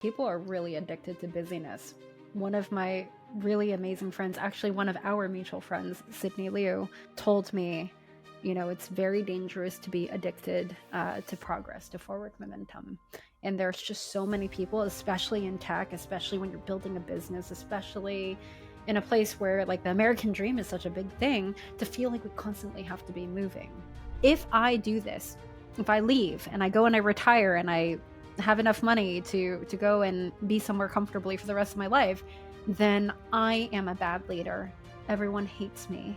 People are really addicted to busyness. One of my really amazing friends, actually one of our mutual friends, Sydney Liu, told me, it's very dangerous to be addicted to progress, to forward momentum. And there's just so many people, especially in tech, especially when you're building a business, especially in a place where like the American dream is such a big thing, to feel like we constantly have to be moving. If I do this, if I leave and I go and I retire and I have enough money to go and be somewhere comfortably for the rest of my life, then I am a bad leader. Everyone hates me.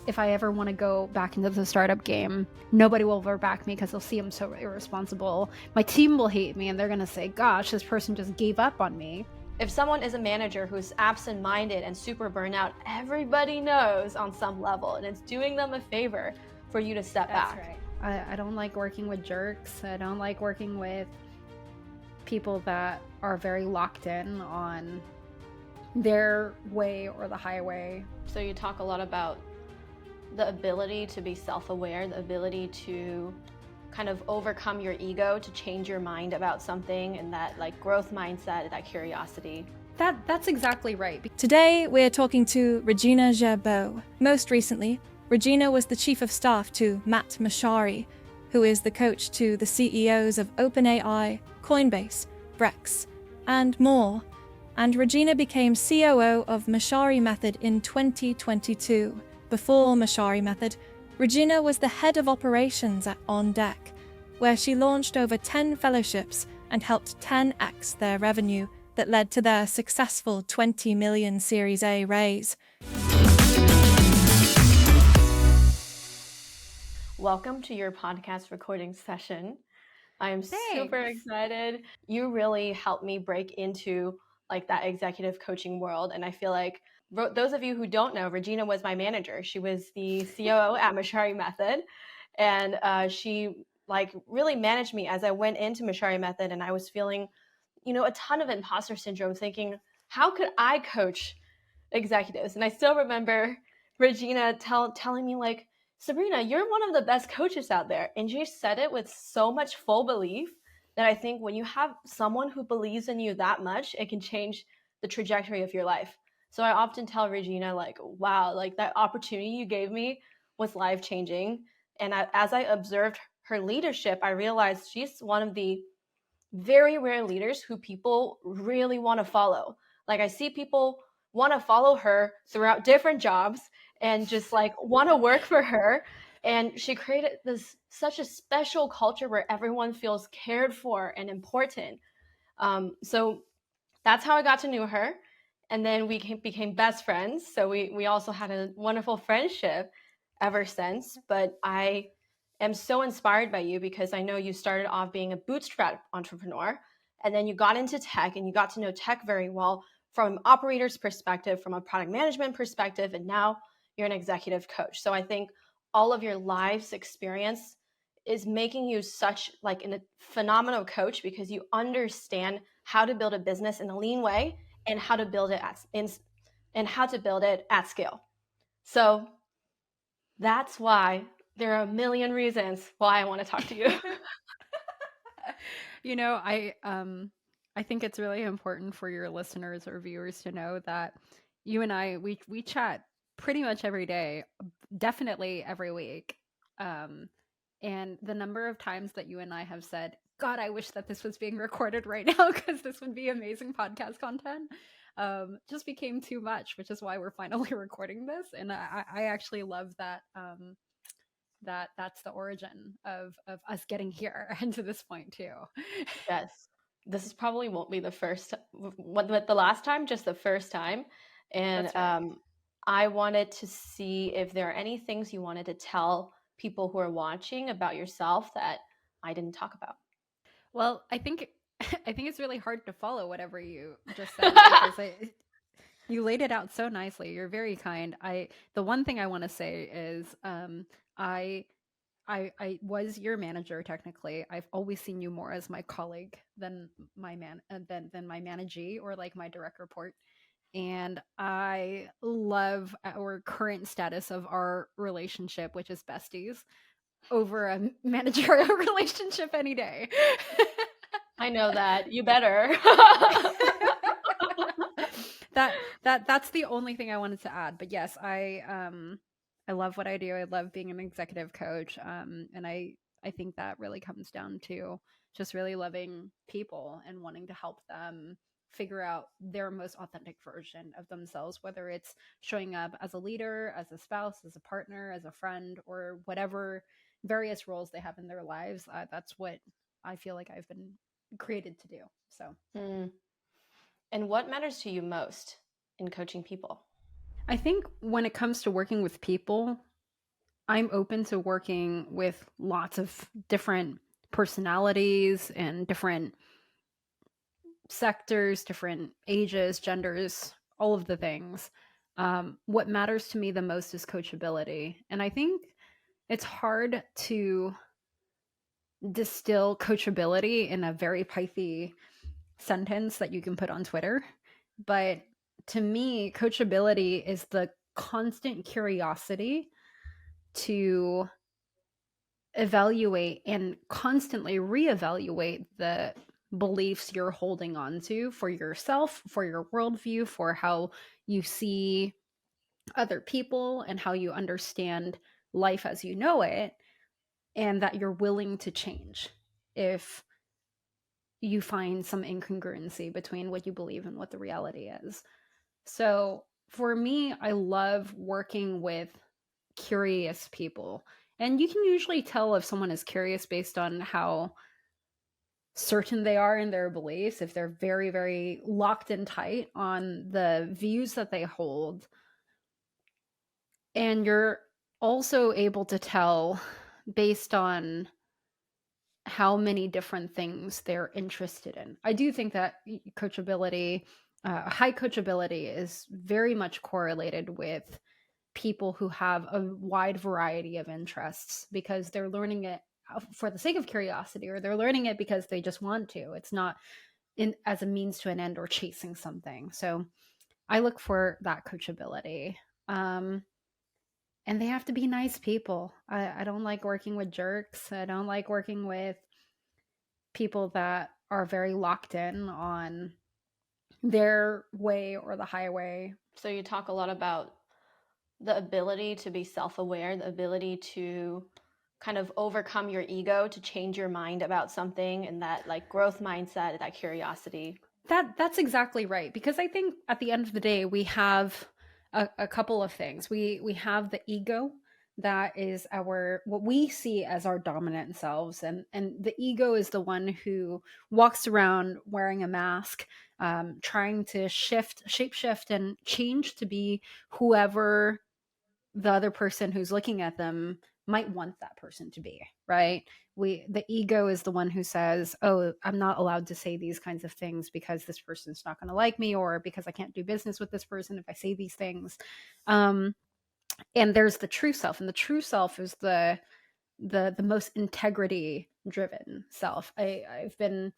If I ever want to go back into the startup game, nobody will ever back me because they'll see I'm so irresponsible. My team will hate me and they're going to say, gosh, this person just gave up on me. If someone is a manager who's absent-minded and super burnout, everybody knows on some level, and it's doing them a favor for you to step back. That's right. I don't like working with jerks. I don't like working with people that are very locked in on their way or the highway. So you talk a lot about the ability to be self-aware, the ability to kind of overcome your ego, to change your mind about something, and that like growth mindset, that curiosity. That's exactly right. Today, we're talking to Regina Gerbeaux. Most recently, Regina was the chief of staff to Matt Mochary, who is the coach to the CEOs of OpenAI, Coinbase, Brex, and more. And Regina became COO of Mochary Method in 2022. Before Mochary Method, Regina was the head of operations at On Deck, where she launched over 10 fellowships and helped 10x their revenue that led to their successful 20 million Series A raise. Welcome to your podcast recording session. I'm super excited. You really helped me break into like that executive coaching world. And I feel like those of you who don't know, Regina was my manager. She was the COO at Mochary Method. And she like really managed me as I went into Mochary Method, and I was feeling, a ton of imposter syndrome, thinking, how could I coach executives? And I still remember Regina telling me like, Sabrina, you're one of the best coaches out there. And she said it with so much full belief that I think when you have someone who believes in you that much, it can change the trajectory of your life. So I often tell Regina like, wow, like that opportunity you gave me was life-changing. And as I observed her leadership, I realized she's one of the very rare leaders who people really want to follow. Like I see people want to follow her throughout different jobs and just like want to work for her. And she created such a special culture where everyone feels cared for and important. So that's how I got to know her. And then we became best friends. So we also had a wonderful friendship ever since. But I am so inspired by you because I know you started off being a bootstrap entrepreneur, and then you got into tech and you got to know tech very well from an operator's perspective, from a product management perspective, and now you're an executive coach. So I think all of your life's experience is making you such like a phenomenal coach because you understand how to build a business in a lean way and how to build it at scale. So that's why there are a million reasons why I want to talk to you. I think it's really important for your listeners or viewers to know that you and I, we chat pretty much every day, definitely every week. And the number of times that you and I have said, God, I wish that this was being recorded right now because this would be amazing podcast content, just became too much, which is why we're finally recording this. And I actually love that that's the origin of us getting here and to this point too. Yes. This is probably won't be the first, but the last time, just the first time. And right. I wanted to see if there are any things you wanted to tell people who are watching about yourself that I didn't talk about. Well, I think it's really hard to follow whatever you just said because you laid it out so nicely. You're very kind. The one thing I want to say is I was your manager technically. I've always seen you more as my colleague than my than my managee or like my direct report. And I love our current status of our relationship, which is besties, over a managerial relationship any day. I know that. You better. That's the only thing I wanted to add. But yes, I love what I do. I love being an executive coach. And I think that really comes down to just really loving people and wanting to help them figure out their most authentic version of themselves, whether it's showing up as a leader, as a spouse, as a partner, as a friend, or whatever various roles they have in their lives. That's what I feel like I've been created to do. So. And what matters to you most in coaching people? I think when it comes to working with people, I'm open to working with lots of different personalities and different sectors, different ages, genders, all of the things. What matters to me the most is coachability. And I think it's hard to distill coachability in a very pithy sentence that you can put on Twitter. But to me, coachability is the constant curiosity to evaluate and constantly reevaluate the beliefs you're holding on to for yourself, for your worldview, for how you see other people and how you understand life as you know it, and that you're willing to change if you find some incongruency between what you believe and what the reality is. So for me, I love working with curious people. And you can usually tell if someone is curious based on how certain they are in their beliefs, if they're very, very locked and tight on the views that they hold. And you're also able to tell based on how many different things they're interested in. I do think that coachability, high coachability, is very much correlated with people who have a wide variety of interests because they're learning it for the sake of curiosity, or they're learning it because they just want to. It's not as a means to an end or chasing something. So I look for that coachability. And they have to be nice people. I don't like working with jerks. I don't like working with people that are very locked in on their way or the highway. So you talk a lot about the ability to be self-aware, the ability to kind of overcome your ego, to change your mind about something, and that like growth mindset, that curiosity. That's exactly right. Because I think at the end of the day, we have a couple of things. We have the ego that is what we see as our dominant selves, and the ego is the one who walks around wearing a mask, trying to shape shift and change to be whoever the other person who's looking at them might want that person to be, right? The ego is the one who says, oh, I'm not allowed to say these kinds of things because this person's not going to like me, or because I can't do business with this person if I say these things. And there's the true self, and the true self is the most integrity driven self. I've been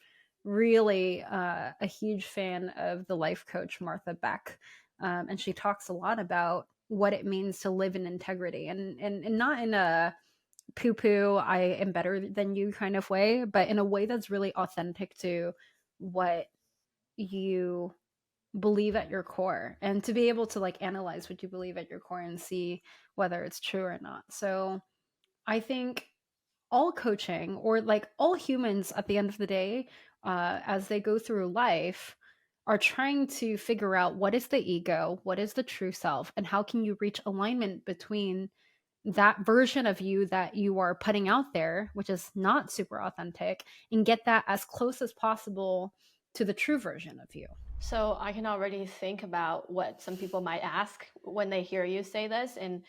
really a huge fan of the life coach Martha Beck, and she talks a lot about what it means to live in integrity, and not in a poo-poo I am better than you kind of way, but in a way that's really authentic to what you believe at your core, and to be able to like analyze what you believe at your core and see whether it's true or not. So I think all coaching, or like all humans at the end of the day, as they go through life, are trying to figure out what is the ego, what is the true self, and how can you reach alignment between that version of you that you are putting out there, which is not super authentic, and get that as close as possible to the true version of you. So I can already think about what some people might ask when they hear you say this. And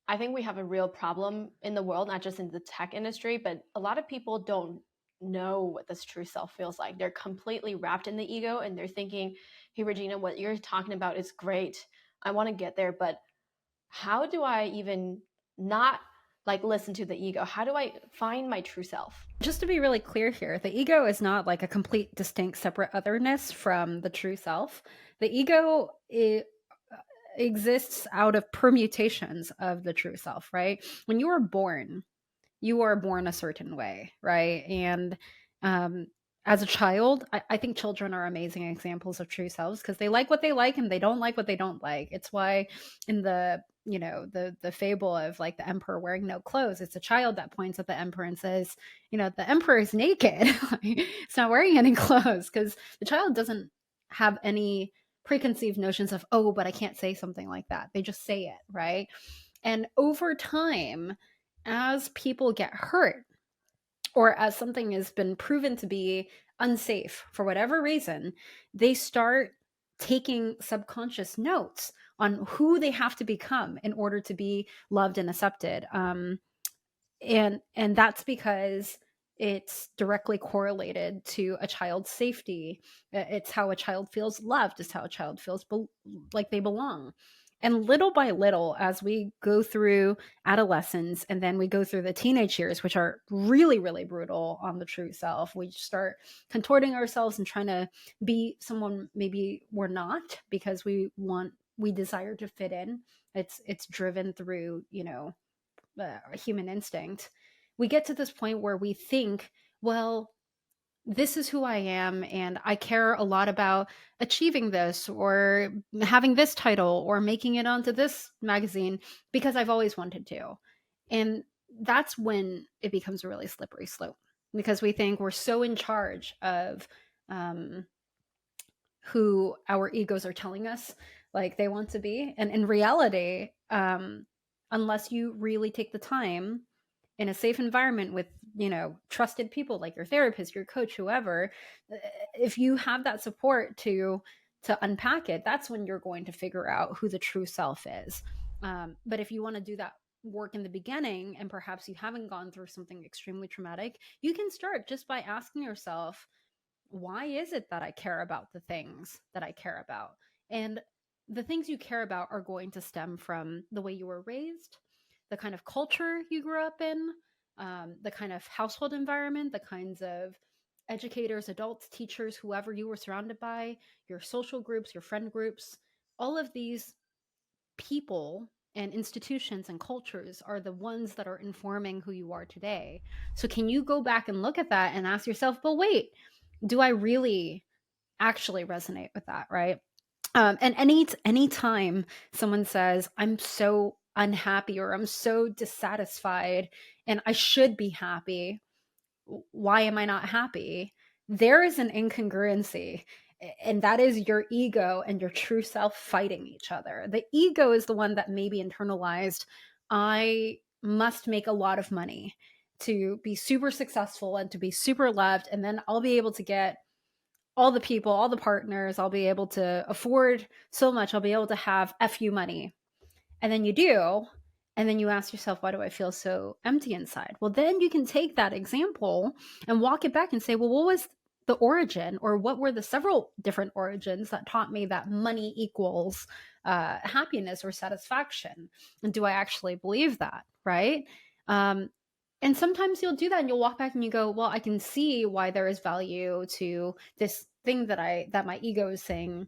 I think we have a real problem in the world, not just in the tech industry, but a lot of people don't know what this true self feels like. They're completely wrapped in the ego, and they're thinking, hey, Regina, what you're talking about is great. I want to get there, but how do I even not like listen to the ego? How do I find my true self? Just to be really clear here, the ego is not like a complete, distinct, separate otherness from the true self. The ego exists out of permutations of the true self, right? When you are born a certain way, right? And as a child, I think children are amazing examples of true selves because they like what they like and they don't like what they don't like. It's why in the the fable of like the emperor wearing no clothes, it's a child that points at the emperor and says, the emperor is naked. It's not wearing any clothes, because the child doesn't have any preconceived notions of, oh, but I can't say something like that. They just say it, right? And over time, as people get hurt, or as something has been proven to be unsafe for whatever reason, they start taking subconscious notes on who they have to become in order to be loved and accepted. And that's because it's directly correlated to a child's safety. It's how a child feels loved. It's how a child feels like they belong. And little by little, as we go through adolescence and then we go through the teenage years, which are really, really brutal on the true self, we start contorting ourselves and trying to be someone maybe we're not, because we desire to fit in. It's driven through, human instinct. We get to this point where we think, well, this is who I am, and I care a lot about achieving this or having this title or making it onto this magazine because I've always wanted to. And that's when it becomes a really slippery slope, because we think we're so in charge of who our egos are telling us like they want to be. And in reality, unless you really take the time in a safe environment with trusted people like your therapist, your coach, whoever, if you have that support to unpack it, that's when you're going to figure out who the true self is. But if you want to do that work in the beginning and perhaps you haven't gone through something extremely traumatic, you can start just by asking yourself, why is it that I care about the things that I care about? And the things you care about are going to stem from the way you were raised, the kind of culture you grew up in, the kind of household environment, the kinds of educators, adults, teachers, whoever you were surrounded by, your social groups, your friend groups. All of these people and institutions and cultures are the ones that are informing who you are today. So can you go back and look at that and ask yourself, but wait, do I really actually resonate with that, right? And any time someone says, I'm so unhappy or I'm so dissatisfied and I should be happy, why am I not happy? There is an incongruency, and that is your ego and your true self fighting each other. The ego is the one that maybe internalized, I must make a lot of money to be super successful and to be super loved, and then I'll be able to get all the people, all the partners, I'll be able to afford so much, I'll be able to have FU money. And then you do, and then you ask yourself, why do I feel so empty inside? Well, then you can take that example and walk it back and say, well, what was the origin, or what were the several different origins that taught me that money equals happiness or satisfaction? And do I actually believe that, right? And sometimes you'll do that and you'll walk back and you go, well, I can see why there is value to this thing that my ego is saying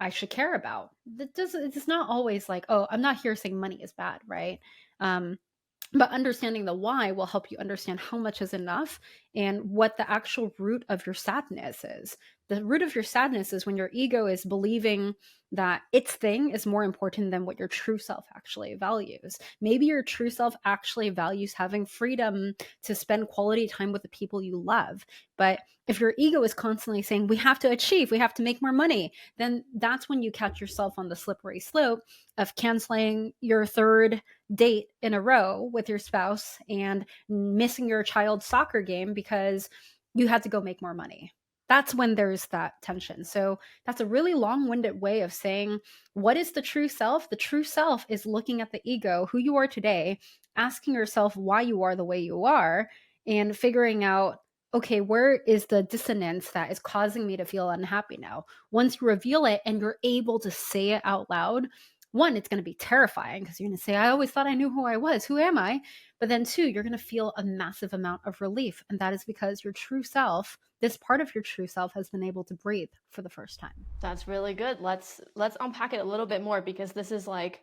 I should care about. It's not always like, oh, I'm not here saying money is bad, right? But understanding the why will help you understand how much is enough and what the actual root of your sadness is. The root of your sadness is when your ego is believing that its thing is more important than what your true self actually values. Maybe your true self actually values having freedom to spend quality time with the people you love. But if your ego is constantly saying, we have to achieve, we have to make more money, then that's when you catch yourself on the slippery slope of canceling your third date in a row with your spouse and missing your child's soccer game because you had to go make more money. That's when there's that tension. So that's a really long-winded way of saying, what is the true self? The true self is looking at the ego, who you are today, asking yourself why you are the way you are, and figuring out, okay, where is the dissonance that is causing me to feel unhappy now? Once you reveal it and you're able to say it out loud, one, it's going to be terrifying because you're going to say, I always thought I knew who I was. Who am I? But then two, you're going to feel a massive amount of relief. And that is because your true self, this part of your true self, has been able to breathe for the first time. That's really good. Let's unpack it a little bit more, because this is like,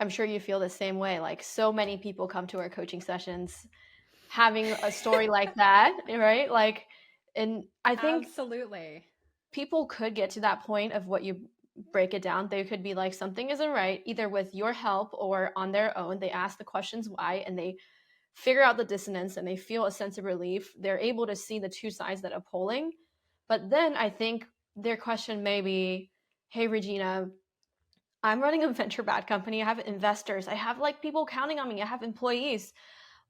I'm sure you feel the same way. Like, so many people come to our coaching sessions having a story like that, right? Like, And I think absolutely people could get to that point of what you break it down. They could be like, something isn't right, either with your help or on their own. They ask the questions why, and they figure out the dissonance, and they feel a sense of relief. They're able to see the two sides that are polling. But then I think their question may be, hey, Regina, I'm running a venture-backed company. I have investors. I have like people counting on me. I have employees.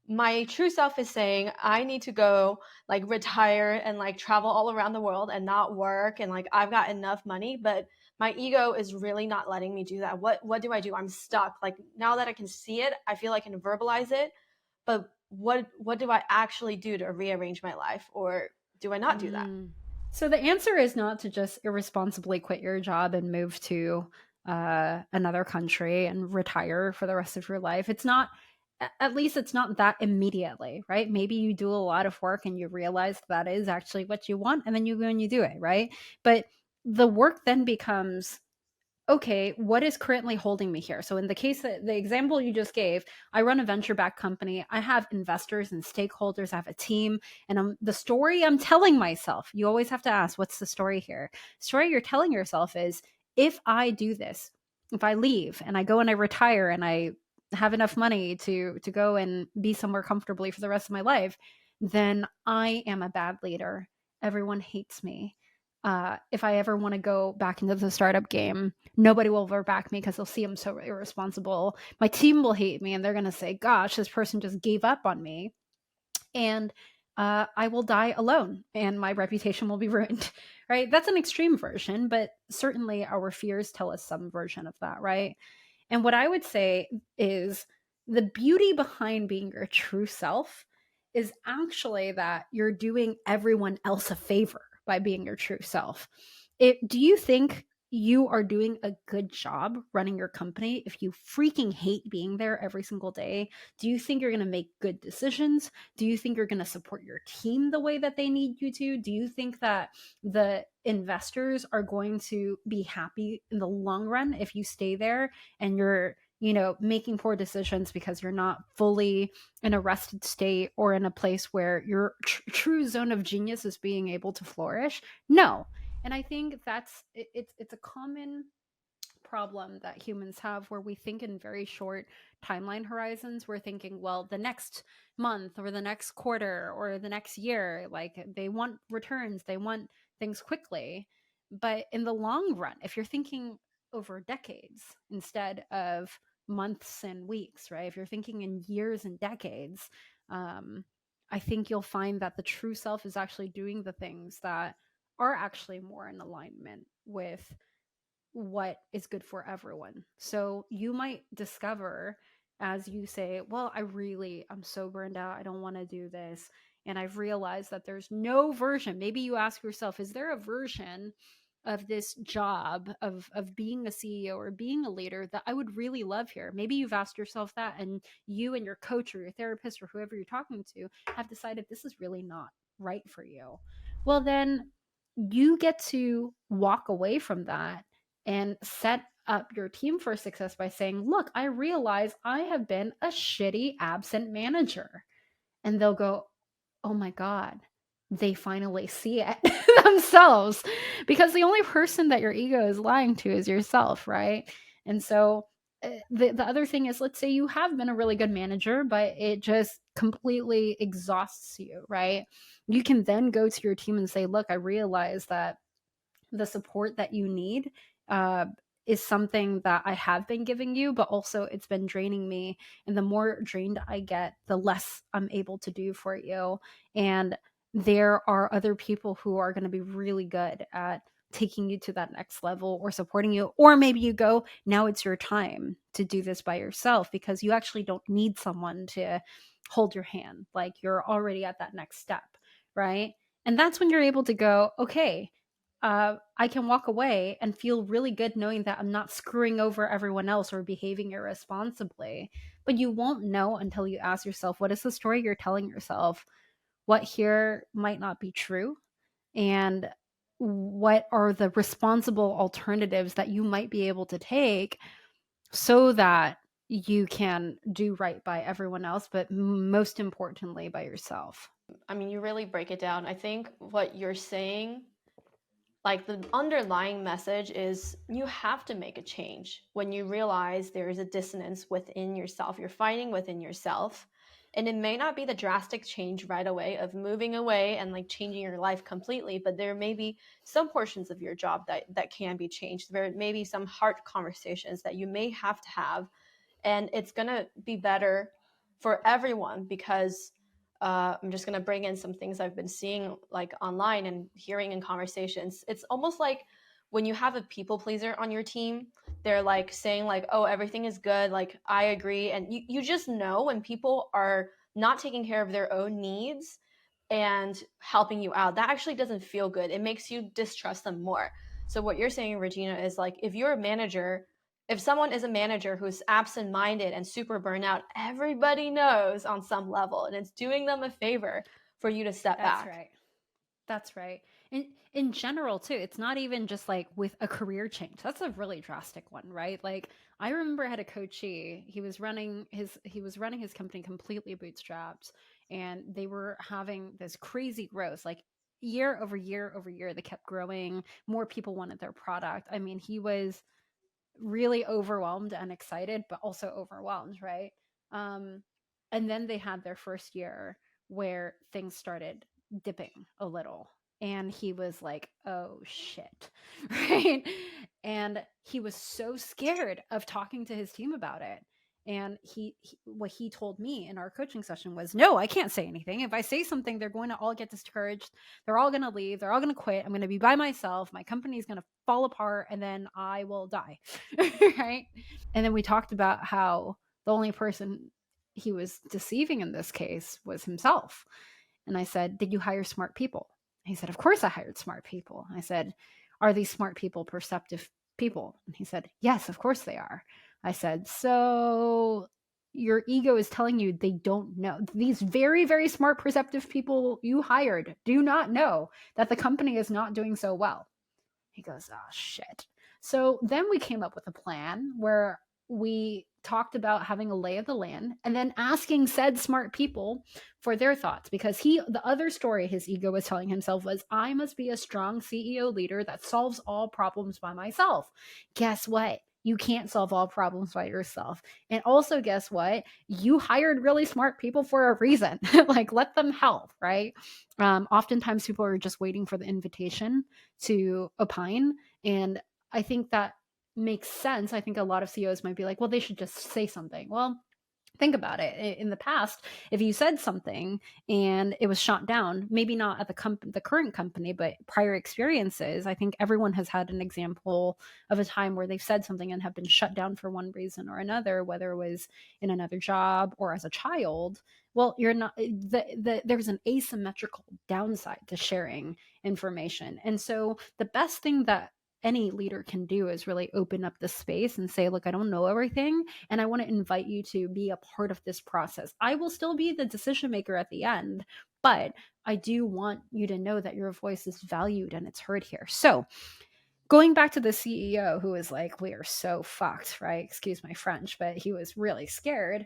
My true self is saying I need to go like retire and like travel all around the world and not work, and like I've got enough money, but my ego is really not letting me do that. What do I do? I'm stuck. Like, now that I can see it, I feel I can verbalize it, but what do I actually do to rearrange my life, or do I not do that? So the answer is not to just irresponsibly quit your job and move to another country and retire for the rest of your life. It's not, at least it's not that immediately, right? Maybe you do a lot of work and you realize that is actually what you want, and then you go and you do it, right? But the work then becomes, okay, what is currently holding me here? So in the case that the example you just gave, I run a venture-backed company. I have investors and stakeholders. I have a team, and the story I'm telling myself, you always have to ask, what's the story here? The story you're telling yourself is, if I do this, if I leave and I go and I retire and I have enough money to go and be somewhere comfortably for the rest of my life, then I am a bad leader. Everyone hates me. If I ever want to go back into the startup game, nobody will ever back me because they'll see I'm so irresponsible. My team will hate me and they're going to say, gosh, this person just gave up on me. And I will die alone and my reputation will be ruined, right? That's an extreme version, but certainly our fears tell us some version of that, right? And what I would say is the beauty behind being your true self is actually that you're doing everyone else a favor by being your true self. Do you think you are doing a good job running your company if you freaking hate being there every single day? Do you think you're going to make good decisions? Do you think you're going to support your team the way that they need you to? Do you think that the investors are going to be happy in the long run if you stay there and you're, making poor decisions because you're not fully in a rested state or in a place where your true zone of genius is being able to flourish? No. And I think it's a common problem that humans have, where we think in very short timeline horizons. We're thinking, well, the next month or the next quarter or the next year, like they want returns, they want things quickly. But in the long run, if you're thinking over decades instead of months and weeks, right? If you're thinking in years and decades, I think you'll find that the true self is actually doing the things that are actually more in alignment with what is good for everyone. So you might discover, as you say, well, I'm so burned out. I don't want to do this. And I've realized that there's no version. Maybe you ask yourself, is there a version of this job of being a CEO or being a leader that I would really love here? Maybe you've asked yourself that, and you and your coach or your therapist or whoever you're talking to have decided this is really not right for you. Well, then you get to walk away from that and set up your team for success by saying, look, I realize I have been a shitty absent manager. And they'll go, oh my God, they finally see it themselves, because the only person that your ego is lying to is yourself, right? And so the other thing is, let's say you have been a really good manager, but it just completely exhausts you, right? You can then go to your team and say, look, I realize that the support that you need uh, is something that I have been giving you, but also it's been draining me. And the more drained I get, the less I'm able to do for you. And there are other people who are going to be really good at taking you to that next level or supporting you. Or maybe you go, now it's your time to do this by yourself, because you actually don't need someone to hold your hand. Like, you're already at that next step, right? And that's when you're able to go, okay, I can walk away and feel really good knowing that I'm not screwing over everyone else or behaving irresponsibly. But you won't know until you ask yourself, what is the story you're telling yourself? What here might not be true? And what are the responsible alternatives that you might be able to take so that you can do right by everyone else, but most importantly by yourself? I mean, you really break it down. I think what you're saying, like the underlying message is you have to make a change when you realize there is a dissonance within yourself. You're fighting within yourself. And it may not be the drastic change right away of moving away and like changing your life completely, but there may be some portions of your job that can be changed. There may be some hard conversations that you may have to have, and it's going to be better for everyone because I'm just going to bring in some things I've been seeing like online and hearing in conversations. It's almost like when you have a people pleaser on your team, they're like saying like, oh, everything is good. Like, I agree. And you just know when people are not taking care of their own needs and helping you out, that actually doesn't feel good. It makes you distrust them more. So what you're saying, Regina, is like, if you're a manager, if someone is a manager who's absent-minded and super burnout, everybody knows on some level, and it's doing them a favor for you to step back. That's right. That's right. In general too, it's not even just like with a career change. That's a really drastic one, right? Like I remember I had a coachee, he was running his company completely bootstrapped, and they were having this crazy growth, like year over year over year. They kept growing, more people wanted their product. I mean, he was really overwhelmed and excited, but also overwhelmed, right? Um, and then they had their first year where things started dipping a little. And he was like, oh shit. Right. And he was so scared of talking to his team about it. And what he told me in our coaching session was, no, I can't say anything. If I say something, they're going to all get discouraged. They're all going to leave. They're all going to quit. I'm going to be by myself. My company is going to fall apart, and then I will die. Right. And then we talked about how the only person he was deceiving in this case was himself. And I said, did you hire smart people? He said, of course I hired smart people. I said, are these smart people perceptive people? And he said, yes, of course they are. I said, so your ego is telling you they don't know. These very, very smart, perceptive people you hired do not know that the company is not doing so well. He goes, oh, shit. So then we came up with a plan where we talked about having a lay of the land and then asking said smart people for their thoughts, because the other story his ego was telling himself was, I must be a strong CEO leader that solves all problems by myself. Guess what? You can't solve all problems by yourself. And also, guess what? You hired really smart people for a reason. Like, let them help, right? Oftentimes people are just waiting for the invitation to opine. And I think that makes sense. I think a lot of CEOs might be like, well, they should just say something. Well, think about it. In the past, if you said something and it was shot down, maybe not at the current company, but prior experiences, I think everyone has had an example of a time where they've said something and have been shut down for one reason or another, whether it was in another job or as a child. Well, you're not, there's an asymmetrical downside to sharing information. And so the best thing that any leader can do is really open up the space and say, look, I don't know everything, and I want to invite you to be a part of this process. I will still be the decision maker at the end, but I do want you to know that your voice is valued and it's heard here. So going back to the CEO who was like, we are so fucked, right? Excuse my French, but he was really scared.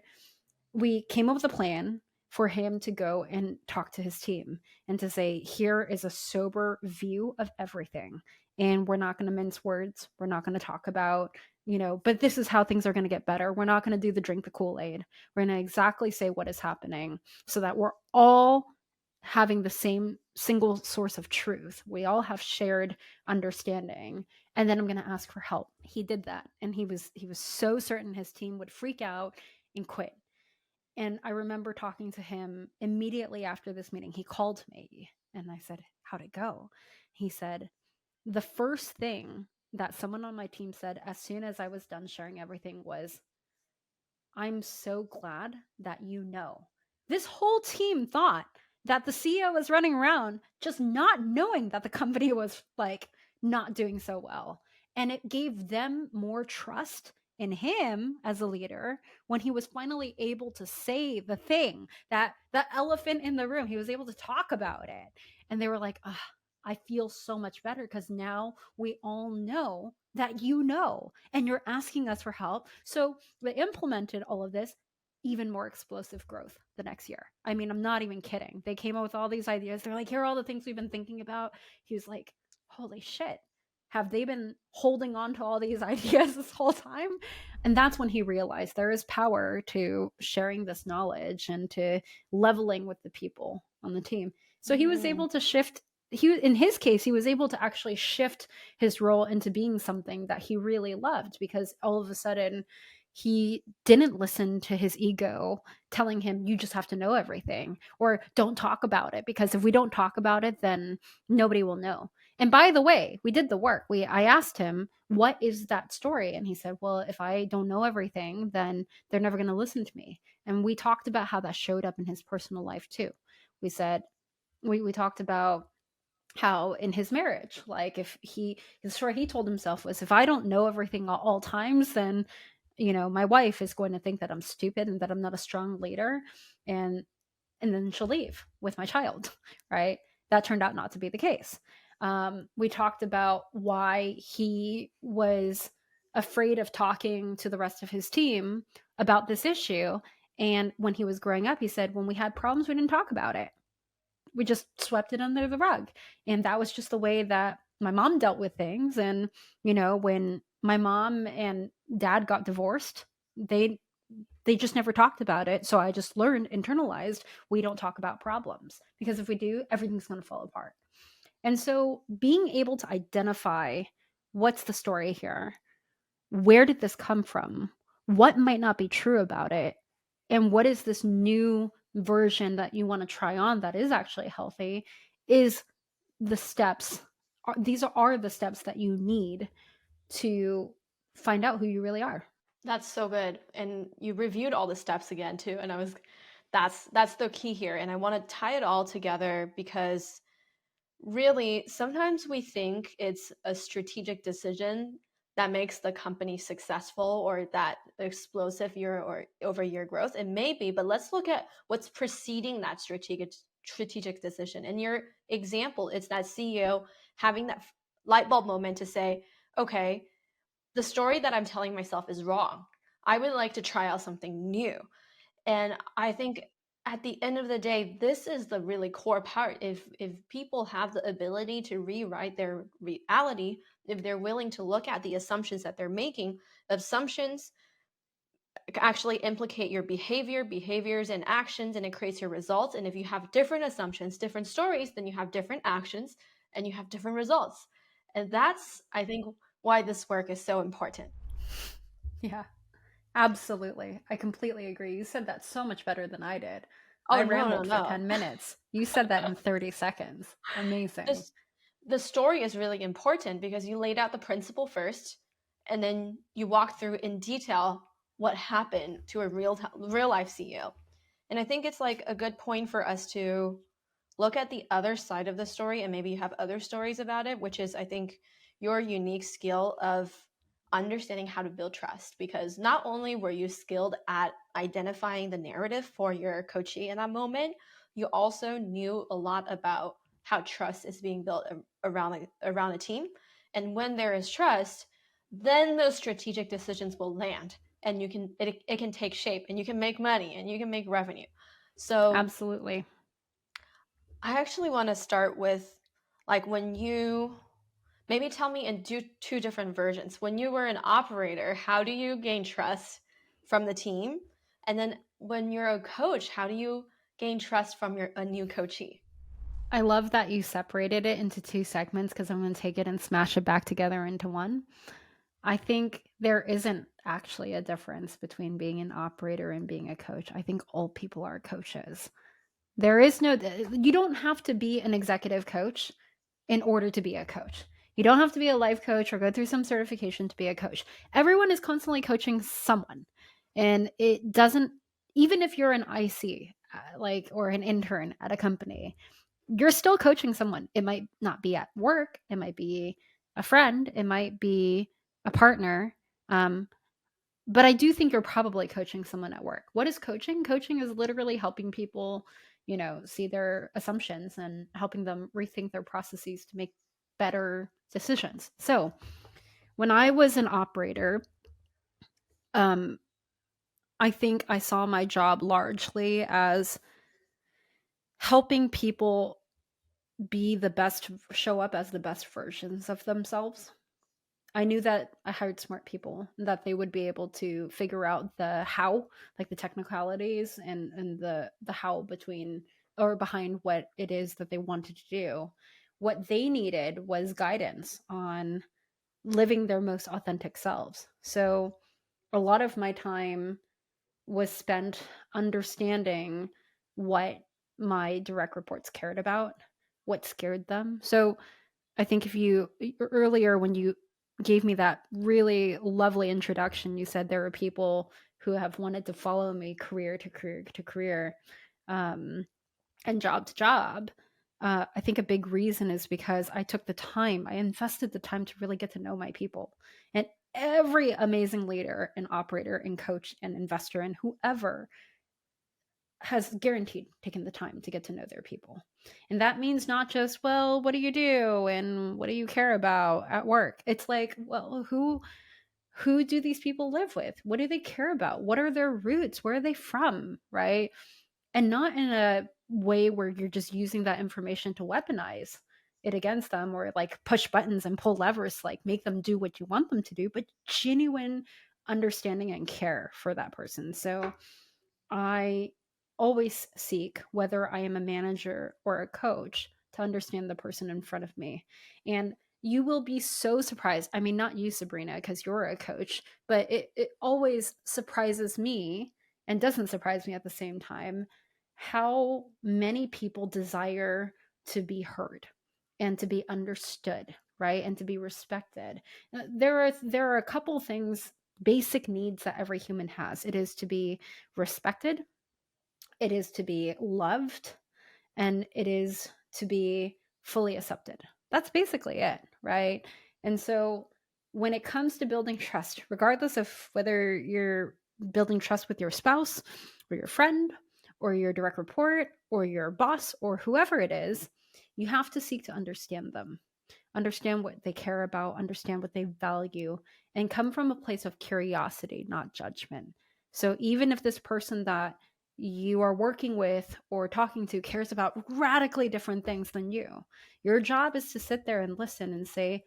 We came up with a plan for him to go and talk to his team and to say, here is a sober view of everything. And we're not going to mince words. We're not going to talk about, but this is how things are going to get better. We're not going to do the drink the Kool-Aid. We're going to exactly say what is happening so that we're all having the same single source of truth. We all have shared understanding. And then I'm going to ask for help. He did that. And he was so certain his team would freak out and quit. And I remember talking to him immediately after this meeting. He called me and I said, how'd it go? He said, the first thing that someone on my team said as soon as I was done sharing everything was, I'm so glad that you know. This whole team thought that the CEO was running around just not knowing that the company was like not doing so well. And it gave them more trust in him as a leader when he was finally able to say the thing, that elephant in the room. He was able to talk about it. And they were like, I feel so much better because now we all know that and you're asking us for help. So we implemented all of this. even more explosive growth the next year. I mean, I'm not even kidding. They came up with all these ideas. They're like, here are all the things we've been thinking about. He was like, holy shit, have they been holding on to all these ideas this whole time? And that's when he realized there is power to sharing this knowledge and to leveling with the people on the team. So he was able to shift. In his case, he was able to actually shift his role into being something that he really loved, because all of a sudden he didn't listen to his ego telling him, you just have to know everything, or don't talk about it, because if we don't talk about it, then nobody will know. And by the way, we did the work. I asked him, what is that story? And he said, well, if I don't know everything, then they're never going to listen to me. And we talked about how that showed up in his personal life too. We said, we talked about how in his marriage, like the story he told himself was, if I don't know everything at all times, then my wife is going to think that I'm stupid and that I'm not a strong leader, and then she'll leave with my child, right? That turned out not to be the case. We talked about why he was afraid of talking to the rest of his team about this issue. And when he was growing up, he said, when we had problems, we didn't talk about it. We just swept it under the rug. And that was just the way that my mom dealt with things. And, when my mom and dad got divorced, they just never talked about it. So I just internalized, we don't talk about problems, because if we do, everything's going to fall apart. And so being able to identify, what's the story here? Where did this come from? What might not be true about it? And what is this new version that you want to try on that is actually healthy, is the steps. These are the steps that you need to find out who you really are. That's so good. And you reviewed all the steps again too. And that's the key here. And I want to tie it all together, because really sometimes we think it's a strategic decision that makes the company successful, or that explosive year or over year growth. It may be, but let's look at what's preceding that strategic decision. In your example, it's that CEO having that light bulb moment to say, okay, the story that I'm telling myself is wrong. I would like to try out something new. And I think at the end of the day, this is the really core part. If people have the ability to rewrite their reality, if they're willing to look at the assumptions that they're making, assumptions actually implicate your behaviors and actions, and it creates your results. And if you have different assumptions, different stories, then you have different actions and you have different results. And that's, I think, why this work is so important. Yeah, absolutely. I completely agree. You said that so much better than I did. Oh, I no, rambled no. for 10 minutes. You said that in 30 seconds. Amazing. The story is really important, because you laid out the principle first, and then you walk through in detail what happened to a real life CEO. And I think it's like a good point for us to look at the other side of the story, and maybe you have other stories about it, which is, I think, your unique skill of understanding how to build trust. Because not only were you skilled at identifying the narrative for your coachee in that moment, you also knew a lot about how trust is being built around a team. And when there is trust, then those strategic decisions will land, and it can take shape, and you can make money, and you can make revenue. So absolutely. I actually want to start with, like, when you maybe tell me in two different versions. When you were an operator, how do you gain trust from the team? And then when you're a coach, how do you gain trust from a new coachee? I love that you separated it into two segments, because I'm going to take it and smash it back together into one. I think there isn't actually a difference between being an operator and being a coach. I think all people are coaches. You don't have to be an executive coach in order to be a coach. You don't have to be a life coach or go through some certification to be a coach. Everyone is constantly coaching someone. And it doesn't, even if you're an IC, or an intern at a company, you're still coaching someone. It might not be at work. It might be a friend. It might be a partner. But I do think you're probably coaching someone at work. What is coaching? Coaching is literally helping people, see their assumptions and helping them rethink their processes to make better decisions. So when I was an operator, I think I saw my job largely as helping people show up as the best versions of themselves. I knew that I hired smart people, that they would be able to figure out the how, like the technicalities and the how between or behind what it is that they wanted to do. What they needed was guidance on living their most authentic selves. So a lot of my time was spent understanding what my direct reports cared about, what scared them. So I think if you earlier when you gave me that really lovely introduction, you said there are people who have wanted to follow me career to career to career, um, and job to job. I think a big reason is because I invested the time to really get to know my people. And every amazing leader and operator and coach and investor and whoever has guaranteed taken the time to get to know their people. And that means not just, well, what do you do and what do you care about at work? It's like, well, who do these people live with? What do they care about? What are their roots? Where are they from? Right? And not in a way where you're just using that information to weaponize it against them or like push buttons and pull levers, like make them do what you want them to do, but genuine understanding and care for that person. So I always seek, whether I am a manager or a coach, to understand the person in front of me. And you will be so surprised. I mean, not you, Sabrina, because you're a coach, but it always surprises me and doesn't surprise me at the same time how many people desire to be heard and to be understood, right? And to be respected. There are a couple things, basic needs that every human has. It is to be respected, it is to be loved, and it is to be fully accepted. That's basically it, right? And so when it comes to building trust, regardless of whether you're building trust with your spouse or your friend or your direct report or your boss or whoever it is, you have to seek to understand them, understand what they care about, understand what they value, and come from a place of curiosity, not judgment. So even if this person that you are working with or talking to cares about radically different things than you, your job is to sit there and listen and say,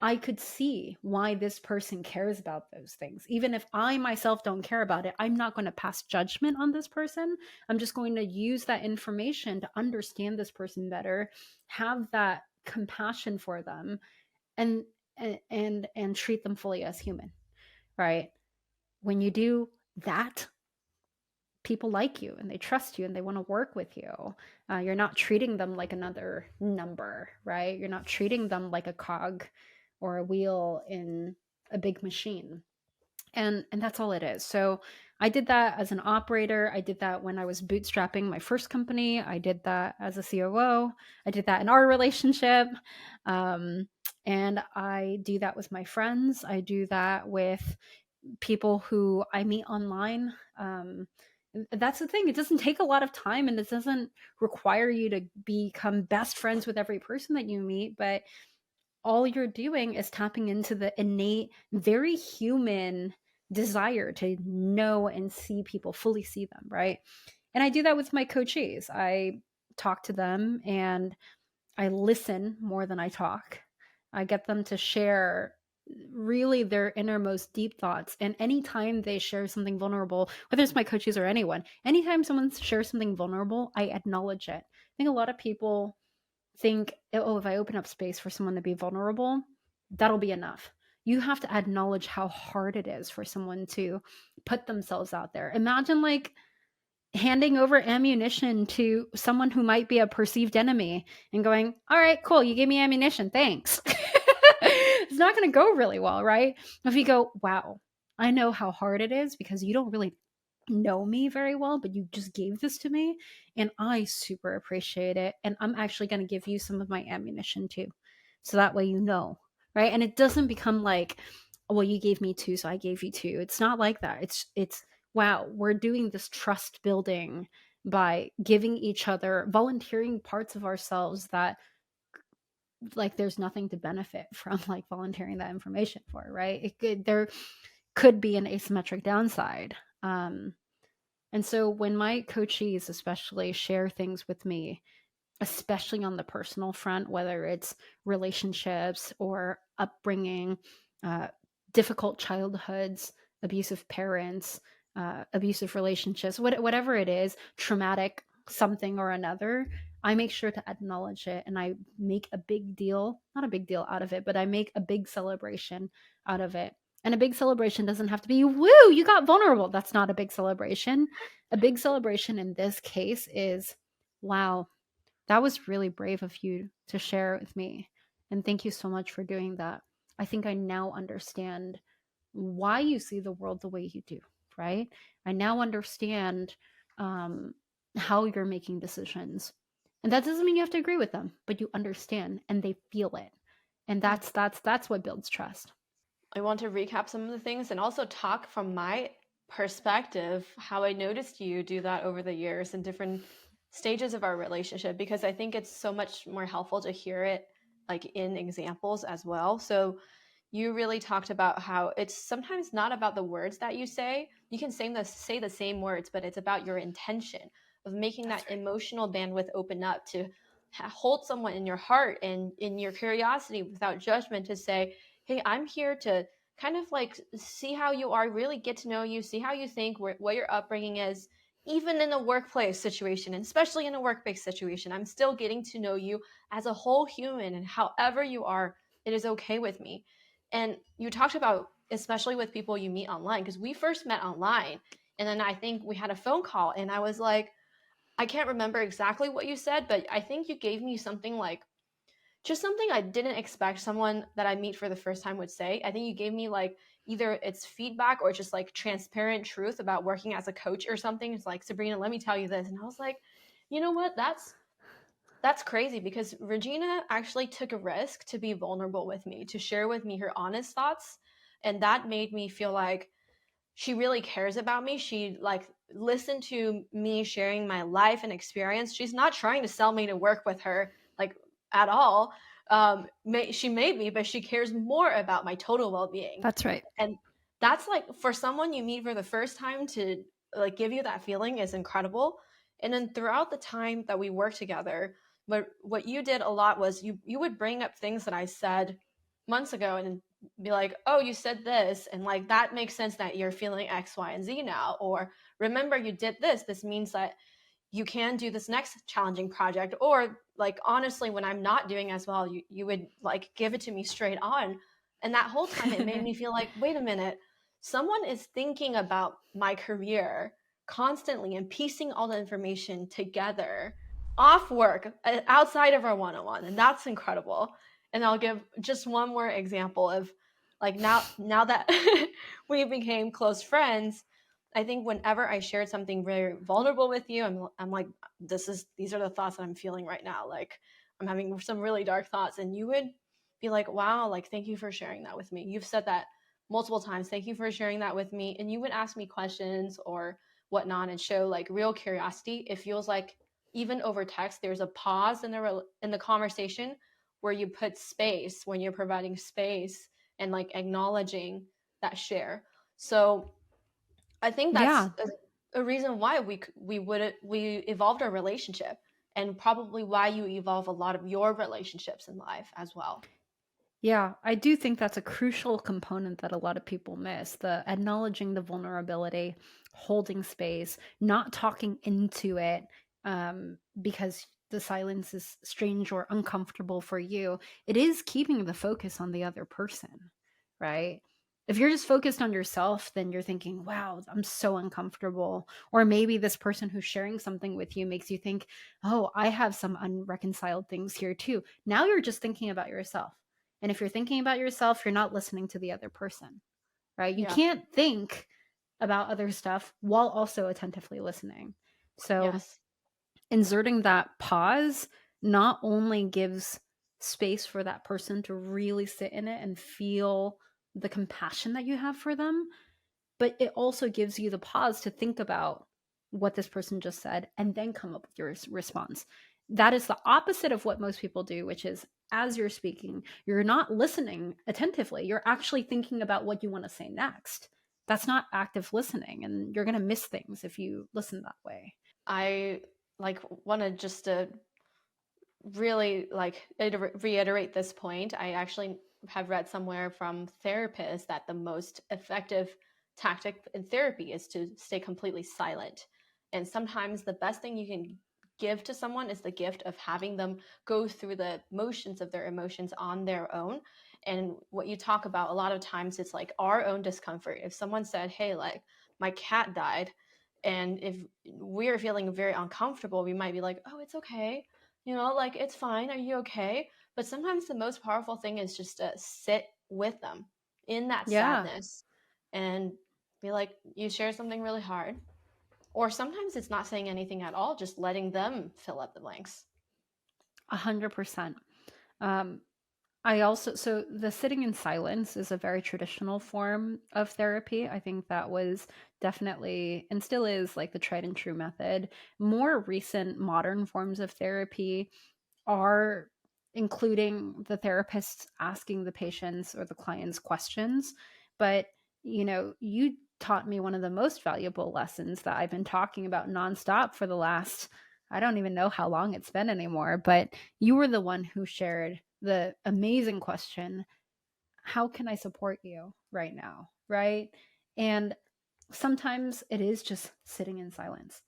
I could see why this person cares about those things. Even if I myself don't care about it, I'm not going to pass judgment on this person. I'm just going to use that information to understand this person better, have that compassion for them, and and treat them fully as human, right? When you do that, people like you and they trust you and they want to work with you. You're not treating them like another number, right? You're not treating them like a cog or a wheel in a big machine. And that's all it is. So I did that as an operator. I did that when I was bootstrapping my first company. I did that as a COO. I did that in our relationship. And I do that with my friends. I do that with people who I meet online. That's the thing. It doesn't take a lot of time and it doesn't require you to become best friends with every person that you meet, but all you're doing is tapping into the innate, very human desire to know and see people, fully see them, right? And I do that with my coachees. I talk to them and I listen more than I talk. I get them to share really their innermost deep thoughts. And anytime they share something vulnerable, whether it's my coaches or anyone, anytime someone shares something vulnerable, I acknowledge it. I think a lot of people think, oh, if I open up space for someone to be vulnerable, that'll be enough. You have to acknowledge how hard it is for someone to put themselves out there. Imagine like handing over ammunition to someone who might be a perceived enemy and going, all right, cool, you gave me ammunition, thanks. It's not going to go really well, right? If you go, wow, I know how hard it is because you don't really know me very well, but you just gave this to me and I super appreciate it. And I'm actually going to give you some of my ammunition too. So that way you know, right? And it doesn't become like, well, you gave me two, so I gave you two. It's not like that. It's wow, we're doing this trust building by giving each other, volunteering parts of ourselves that like there's nothing to benefit from like volunteering that information for, right? There could be an asymmetric downside. And so when my coachees especially share things with me, especially on the personal front, whether it's relationships or upbringing, difficult childhoods, abusive parents, abusive relationships, whatever it is, traumatic something or another, I make sure to acknowledge it, and I make a big deal, not a big deal out of it, but I make a big celebration out of it. And a big celebration doesn't have to be, woo, you got vulnerable. That's not a big celebration. A big celebration in this case is, wow, that was really brave of you to share with me. And thank you so much for doing that. I think I now understand why you see the world the way you do, right? I now understand how you're making decisions. And that doesn't mean you have to agree with them, but you understand and they feel it. And that's what builds trust. I want to recap some of the things and also talk from my perspective how I noticed you do that over the years in different stages of our relationship, because I think it's so much more helpful to hear it like in examples as well. So you really talked about how it's sometimes not about the words that you say. You can say the same words, but it's about your intention of making that emotional bandwidth open up to hold someone in your heart and in your curiosity without judgment, to say, hey, I'm here to kind of like see how you are, really get to know you, see how you think, what your upbringing is, even in a workplace situation, and especially in a work-based situation. I'm still getting to know you as a whole human, and however you are, it is okay with me. And you talked about, especially with people you meet online, because we first met online, and then I think we had a phone call, and I was like, I can't remember exactly what you said, but I think you gave me something like, just something I didn't expect someone that I meet for the first time would say. I think you gave me like either it's feedback or just like transparent truth about working as a coach or something. It's like, Sabrina, let me tell you this. And I was like, you know what? That's crazy, because Regina actually took a risk to be vulnerable with me, to share with me her honest thoughts. And that made me feel like she really cares about me. She like listened to me sharing my life and experience. She's not trying to sell me to work with her like at all. She may be, but she cares more about my total well-being. That's right. And that's like, for someone you meet for the first time to like give you that feeling is incredible. And then throughout the time that we worked together, what you did a lot was you would bring up things that I said months ago and be like, oh, you said this, and like that makes sense that you're feeling X, Y, and Z now. Or remember, you did this means that you can do this next challenging project. Or like, honestly, when I'm not doing as well, you would like give it to me straight on. And that whole time it made me feel like, wait a minute, someone is thinking about my career constantly and piecing all the information together off work, outside of our one-on-one. And that's incredible. And I'll give just one more example of like, now that we became close friends, I think whenever I shared something very vulnerable with you, I'm like, these are the thoughts that I'm feeling right now. Like, I'm having some really dark thoughts. And you would be like, wow, like, thank you for sharing that with me. You've said that multiple times. Thank you for sharing that with me. And you would ask me questions or whatnot and show like real curiosity. It feels like even over text, there's a pause in the conversation where you put space, when you're providing space and like acknowledging that share. So I think that's a reason why we evolved our relationship, and probably why you evolve a lot of your relationships in life as well. Yeah, I do think that's a crucial component that a lot of people miss, the acknowledging the vulnerability, holding space, not talking into it because the silence is strange or uncomfortable for you. It is keeping the focus on the other person, right? If you're just focused on yourself, then you're thinking, wow, I'm so uncomfortable. Or maybe this person who's sharing something with you makes you think, oh, I have some unreconciled things here too. Now you're just thinking about yourself. And if you're thinking about yourself, you're not listening to the other person, right? You can't think about other stuff while also attentively listening. So inserting that pause not only gives space for that person to really sit in it and feel the compassion that you have for them, but it also gives you the pause to think about what this person just said and then come up with your response. That is the opposite of what most people do, which is as you're speaking, you're not listening attentively. You're actually thinking about what you want to say next. that's not active listening, and you're going to miss things if you listen that way. I want to just really reiterate this point. I actually have read somewhere from therapists that the most effective tactic in therapy is to stay completely silent. And sometimes the best thing you can give to someone is the gift of having them go through the motions of their emotions on their own. And what you talk about a lot of times, it's like our own discomfort. If someone said, hey, like my cat died, and if we're feeling very uncomfortable, we might be like, oh, it's okay, like it's fine, are you okay? But sometimes the most powerful thing is just to sit with them in that sadness and be like, you share something really hard. Or sometimes it's not saying anything at all, just letting them fill up the blanks. 100%. So the sitting in silence is a very traditional form of therapy. I think that was definitely and still is like the tried and true method. More recent modern forms of therapy are including the therapist asking the patients or the clients questions. But, you taught me one of the most valuable lessons that I've been talking about nonstop for the last, I don't even know how long it's been anymore, but you were the one who shared the amazing question, how can I support you right now? Right. And sometimes it is just sitting in silence.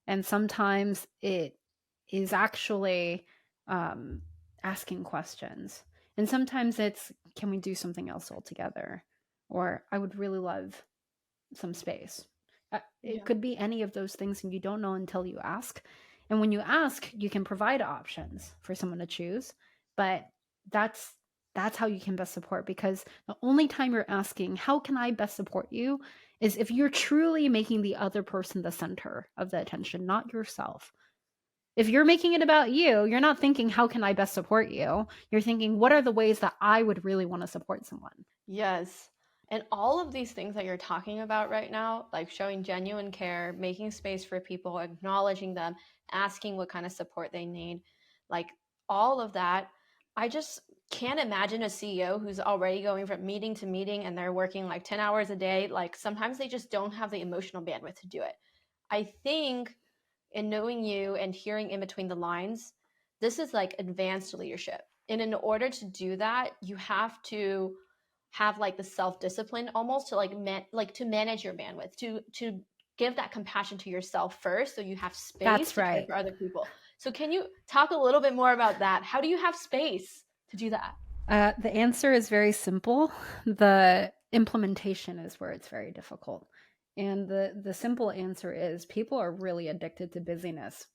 And sometimes it is actually asking questions. And sometimes it's, can we do something else altogether? Or I would really love some space. It could be any of those things, and you don't know until you ask. And when you ask, you can provide options for someone to choose. But that's how you can best support, because the only time you're asking, how can I best support you, is if you're truly making the other person the center of the attention, not yourself. If you're making it about you, you're not thinking, how can I best support you? You're thinking, what are the ways that I would really want to support someone? Yes. And all of these things that you're talking about right now, like showing genuine care, making space for people, acknowledging them, asking what kind of support they need, like all of that, I just can't imagine a CEO who's already going from meeting to meeting and they're working like 10 hours a day. Like sometimes they just don't have the emotional bandwidth to do it. I think in knowing you and hearing in between the lines, this is like advanced leadership. And in order to do that, you have to have like the self-discipline almost to to manage your bandwidth, to give that compassion to yourself first, so you have space to care for other people. So can you talk a little bit more about that? How do you have space to do that? The answer is very simple. The implementation is where it's very difficult. And the simple answer is, people are really addicted to busyness.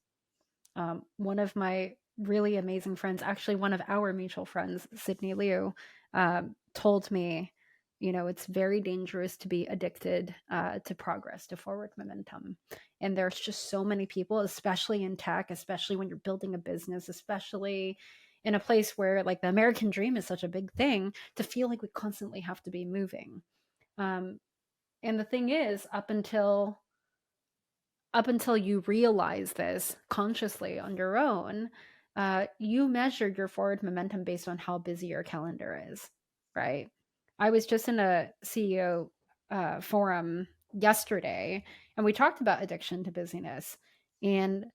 One of my really amazing friends, actually one of our mutual friends, Sydney Liu, told me, it's very dangerous to be addicted to progress, to forward momentum. And there's just so many people, especially in tech, especially when you're building a business, especially in a place where like the American dream is such a big thing, to feel like we constantly have to be moving. And the thing is, up until you realize this consciously on your own, you measure your forward momentum based on how busy your calendar is, right? I was just in a CEO forum yesterday, and we talked about addiction to busyness. And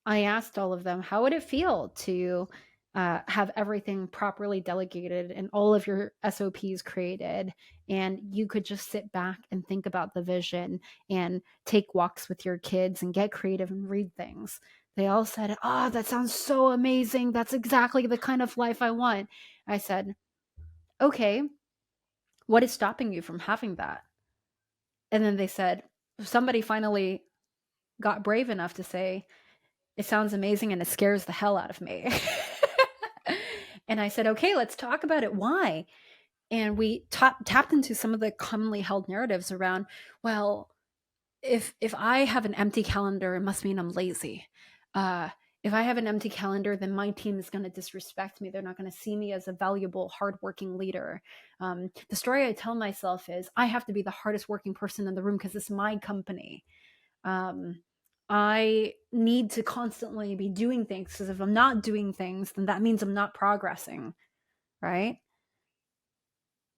I asked all of them, how would it feel to have everything properly delegated and all of your SOPs created, and you could just sit back and think about the vision and take walks with your kids and get creative and read things? They all said, oh, that sounds so amazing. That's exactly the kind of life I want. I said, okay, what is stopping you from having that? And then they said, somebody finally got brave enough to say, it sounds amazing and it scares the hell out of me. And I said, okay, let's talk about it. Why? And we tapped into some of the commonly held narratives around, well, if I have an empty calendar, it must mean I'm lazy. If I have an empty calendar, then my team is going to disrespect me. They're not going to see me as a valuable, hardworking leader. The story I tell myself is, I have to be the hardest working person in the room because it's my company. I need to constantly be doing things, because if I'm not doing things, then that means I'm not progressing, right?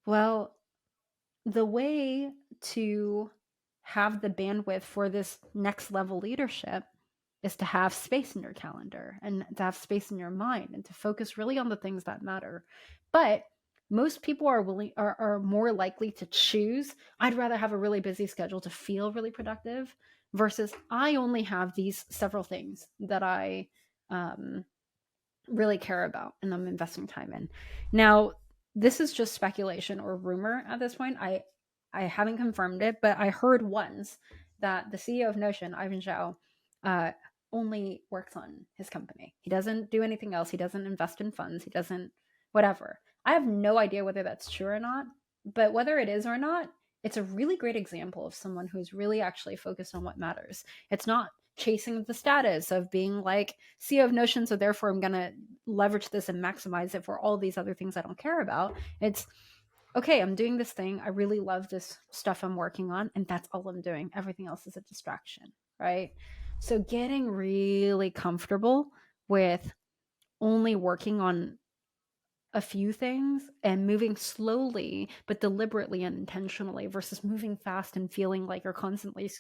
Well, the way to have the bandwidth for this next level leadership is to have space in your calendar and to have space in your mind and to focus really on the things that matter. But most people are more likely to choose, I'd rather have a really busy schedule to feel really productive versus I only have these several things that I really care about and I'm investing time in. Now, this is just speculation or rumor at this point. I haven't confirmed it, but I heard once that the CEO of Notion, Ivan Zhao, only works on his company. He doesn't do anything else. He doesn't invest in funds. He doesn't whatever. I have no idea whether that's true or not, but whether it is or not, it's a really great example of someone who's really actually focused on what matters. It's not chasing the status of being like CEO of Notion, so therefore I'm going to leverage this and maximize it for all these other things I don't care about. It's okay, I'm doing this thing. I really love this stuff I'm working on, and that's all I'm doing. Everything else is a distraction, right? So getting really comfortable with only working on a few things and moving slowly but deliberately and intentionally versus moving fast and feeling like you're constantly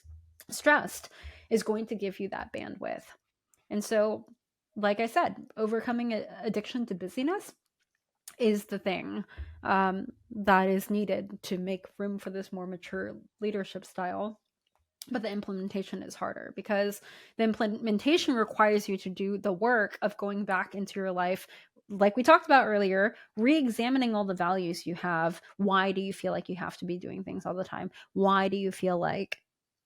stressed is going to give you that bandwidth. And so, like I said, overcoming addiction to busyness is the thing that is needed to make room for this more mature leadership style. But the implementation is harder because the implementation requires you to do the work of going back into your life, like we talked about earlier, re-examining all the values you have. Why do you feel like you have to be doing things all the time? Why do you feel like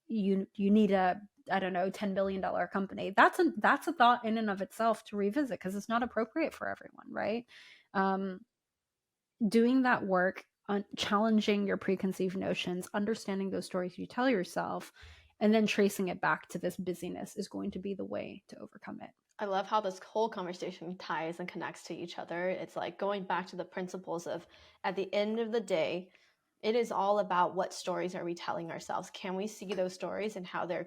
you need a, I don't know, $10 billion company? That's a thought in and of itself to revisit because it's not appropriate for everyone, right? Doing that work on challenging your preconceived notions, understanding those stories you tell yourself, and then tracing it back to this busyness is going to be the way to overcome it. I love how this whole conversation ties and connects to each other. It's like going back to the principles of, at the end of the day, it is all about what stories are we telling ourselves. Can we see those stories and how they're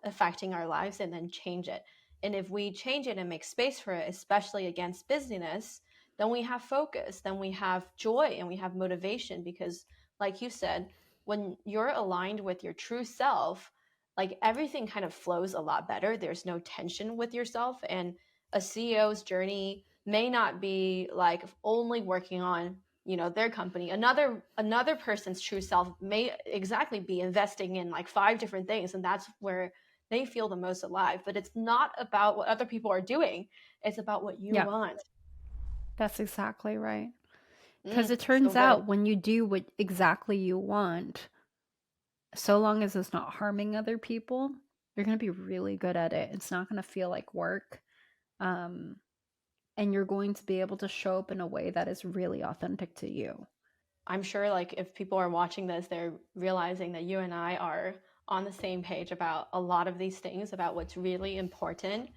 affecting our lives and then change it? And if we change it and make space for it, especially against busyness, then we have focus, then we have joy, and we have motivation. Because like you said, when you're aligned with your true self, like everything kind of flows a lot better. There's no tension with yourself. And a CEO's journey may not be like only working on, you know, their company. Another person's true self may exactly be investing in like 5 different things, and that's where they feel the most alive. But it's not about what other people are doing. It's about what you want. That's exactly right. Because it turns out when you do what exactly you want, so long as it's not harming other people, you're going to be really good at it. It's not going to feel like work. And you're going to be able to show up in a way that is really authentic to you. I'm sure like if people are watching this, they're realizing that you and I are on the same page about a lot of these things, about what's really important,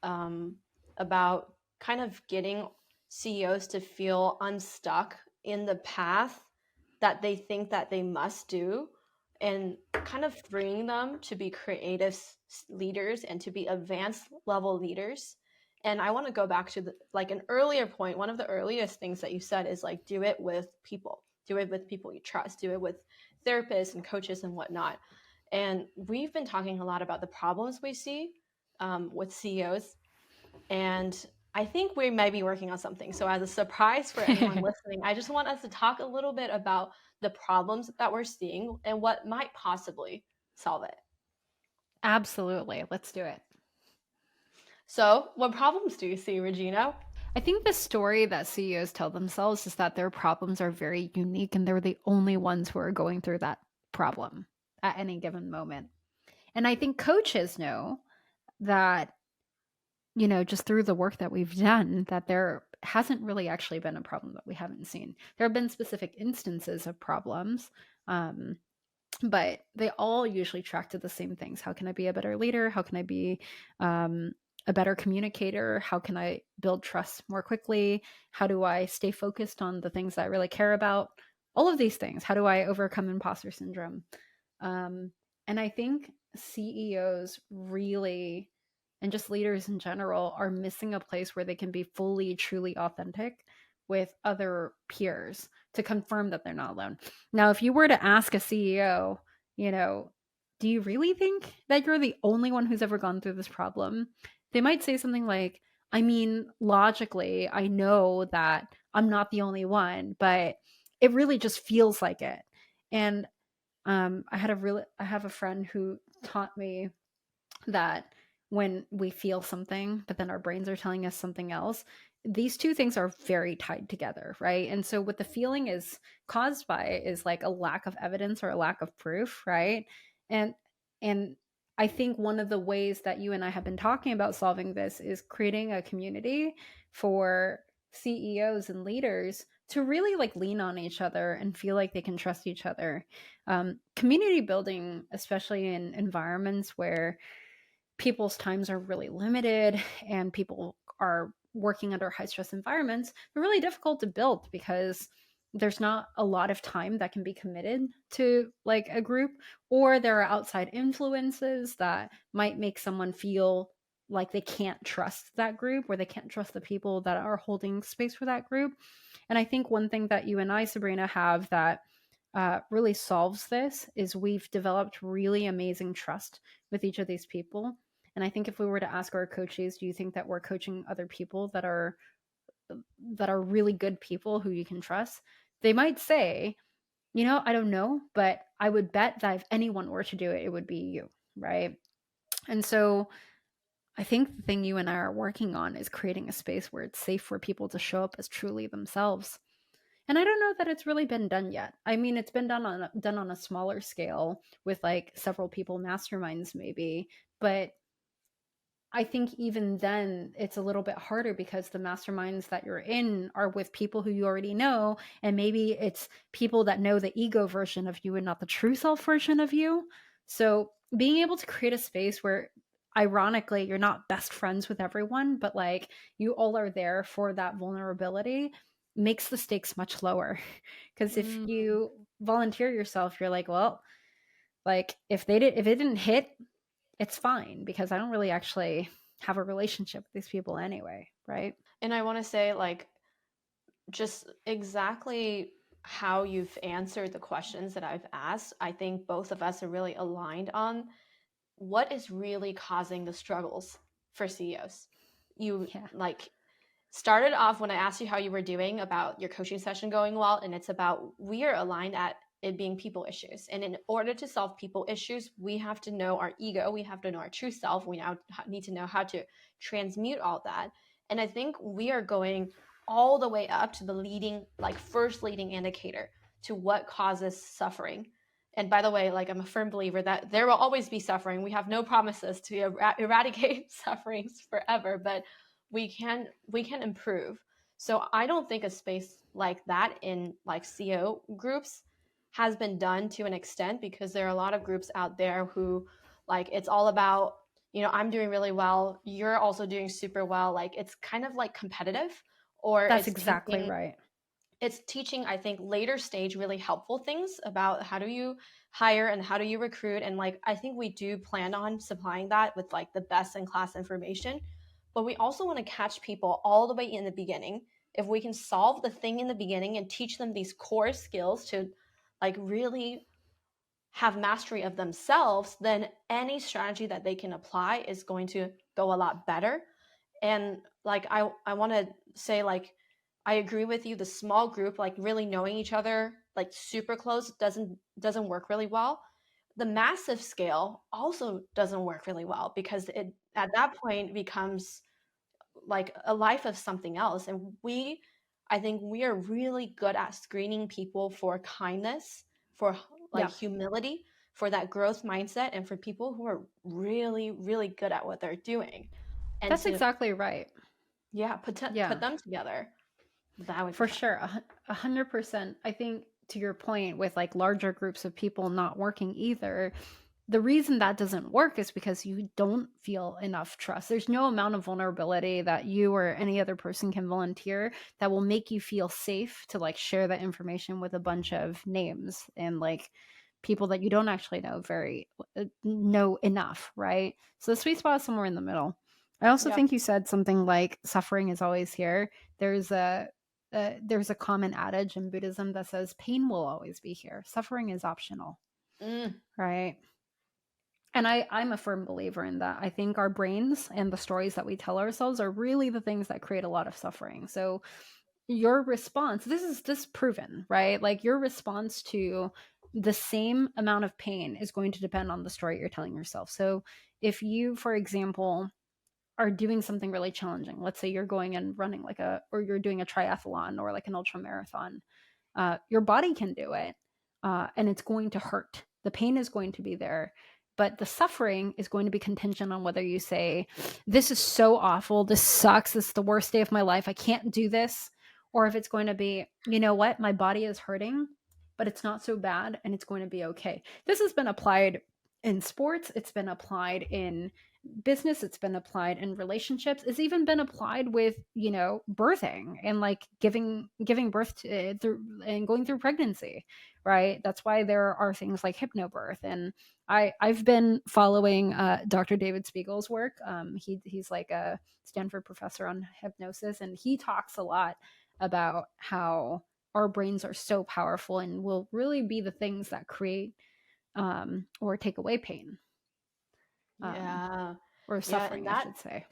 about kind of getting CEOs to feel unstuck in the path that they think that they must do, and kind of freeing them to be creative leaders and to be advanced level leaders. And I want to go back to like an earlier point. One of the earliest things that you said is like, do it with people. Do it with people you trust. Do it with therapists and coaches and whatnot. And we've been talking a lot about the problems we see with CEOs. And I think we may be working on something. So as a surprise for anyone listening, I just want us to talk a little bit about the problems that we're seeing and what might possibly solve it. Absolutely. Let's do it. So what problems do you see, Regina? I think the story that CEOs tell themselves is that their problems are very unique and they're the only ones who are going through that problem at any given moment. And I think coaches know that, you know, just through the work that we've done, that there hasn't really actually been a problem that we haven't seen. There have been specific instances of problems, but they all usually track to the same things. How can I be a better leader? How can I be a better communicator? How can I build trust more quickly? How do I stay focused on the things that I really care about? All of these things. How do I overcome imposter syndrome? And I think CEOs really, and just leaders in general, are missing a place where they can be fully, truly authentic with other peers to confirm that they're not alone. Now, if you were to ask a CEO, you know, do you really think that you're the only one who's ever gone through this problem? They might say something like, I mean, logically, I know that I'm not the only one, but it really just feels like it. And I have a friend who taught me that when we feel something, but then our brains are telling us something else, these two things are very tied together, right? And so what the feeling is caused by is like a lack of evidence or a lack of proof, right? And and I think one of the ways that you and I have been talking about solving this is creating a community for CEOs and leaders to really like lean on each other and feel like they can trust each other. Community building, especially in environments where people's times are really limited and people are working under high stress environments, they're really difficult to build because there's not a lot of time that can be committed to like a group, or there are outside influences that might make someone feel like they can't trust that group, or they can't trust the people that are holding space for that group. And I think one thing that you and I, Sabrina, have that really solves this is we've developed really amazing trust with each of these people. And I think if we were to ask our coaches, do you think that we're coaching other people that are really good people who you can trust? They might say, you know, I don't know, but I would bet that if anyone were to do it, it would be you, right? And so I think the thing you and I are working on is creating a space where it's safe for people to show up as truly themselves. And I don't know that it's really been done yet. I mean, it's been done on a smaller scale with like several people masterminds maybe, but I think even then it's a little bit harder because the masterminds that you're in are with people who you already know. And maybe it's people that know the ego version of you and not the true self version of you. So being able to create a space where, ironically, you're not best friends with everyone, but like you all are there for that vulnerability makes the stakes much lower. Because if you volunteer yourself, you're like, well, like if it didn't hit, it's fine because I don't really actually have a relationship with these people anyway, right? And I want to say, like, just exactly how you've answered the questions that I've asked, I think both of us are really aligned on what is really causing the struggles for CEOs. You like started off when I asked you how you were doing about your coaching session going well, and it's about we are aligned at it being people issues. And in order to solve people issues, we have to know our ego, we have to know our true self, we now need to know how to transmute all that. And I think we are going all the way up to the leading, like first leading indicator to what causes suffering. And by the way, like I'm a firm believer that there will always be suffering. We have no promises to eradicate sufferings forever, but we can improve. So I don't think a space like that in like CEO groups has been done to an extent, because there are a lot of groups out there who like it's all about, you know, I'm doing really well, you're also doing super well. Like it's kind of like competitive, or that's exactly right. It's teaching, I think, later stage really helpful things about how do you hire and how do you recruit. And like I think we do plan on supplying that with like the best in class information, but we also want to catch people all the way in the beginning. If we can solve the thing in the beginning and teach them these core skills to like really have mastery of themselves, then any strategy that they can apply is going to go a lot better. And like I want to say, like, I agree with you, the small group, like really knowing each other like super close doesn't work really well. The massive scale also doesn't work really well, because it at that point becomes like a life of something else. And I think we are really good at screening people for kindness, for like humility, for that growth mindset, and for people who are really, really good at what they're doing. And that's exactly right. Yeah, put them together. That would for sure, 100%. I think to your point with like larger groups of people not working either, the reason that doesn't work is because you don't feel enough trust. There's no amount of vulnerability that you or any other person can volunteer that will make you feel safe to like share that information with a bunch of names and like people that you don't actually know enough, right? So the sweet spot is somewhere in the middle. I also think you said something like suffering is always here. There's a there's a common adage in Buddhism that says pain will always be here. Suffering is optional. Right. And I'm a firm believer in that. I think our brains and the stories that we tell ourselves are really the things that create a lot of suffering. So your response, this proven, right? Like your response to the same amount of pain is going to depend on the story you're telling yourself. So if you, for example, are doing something really challenging, let's say you're going and running or you're doing a triathlon or like an ultra marathon, your body can do it, and it's going to hurt. The pain is going to be there, but the suffering is going to be contingent on whether you say, this is so awful, this sucks, this is the worst day of my life, I can't do this, or if it's going to be, you know what, my body is hurting, but it's not so bad and it's going to be okay. This has been applied in sports, it's been applied in business, it's been applied in relationships, it's even been applied with, you know, birthing and like giving birth to and going through pregnancy, right? That's why there are things like hypnobirth. And I've been following Dr. David Spiegel's work. He's like a Stanford professor on hypnosis, and he talks a lot about how our brains are so powerful and will really be the things that create or take away pain. Or suffering, I should say.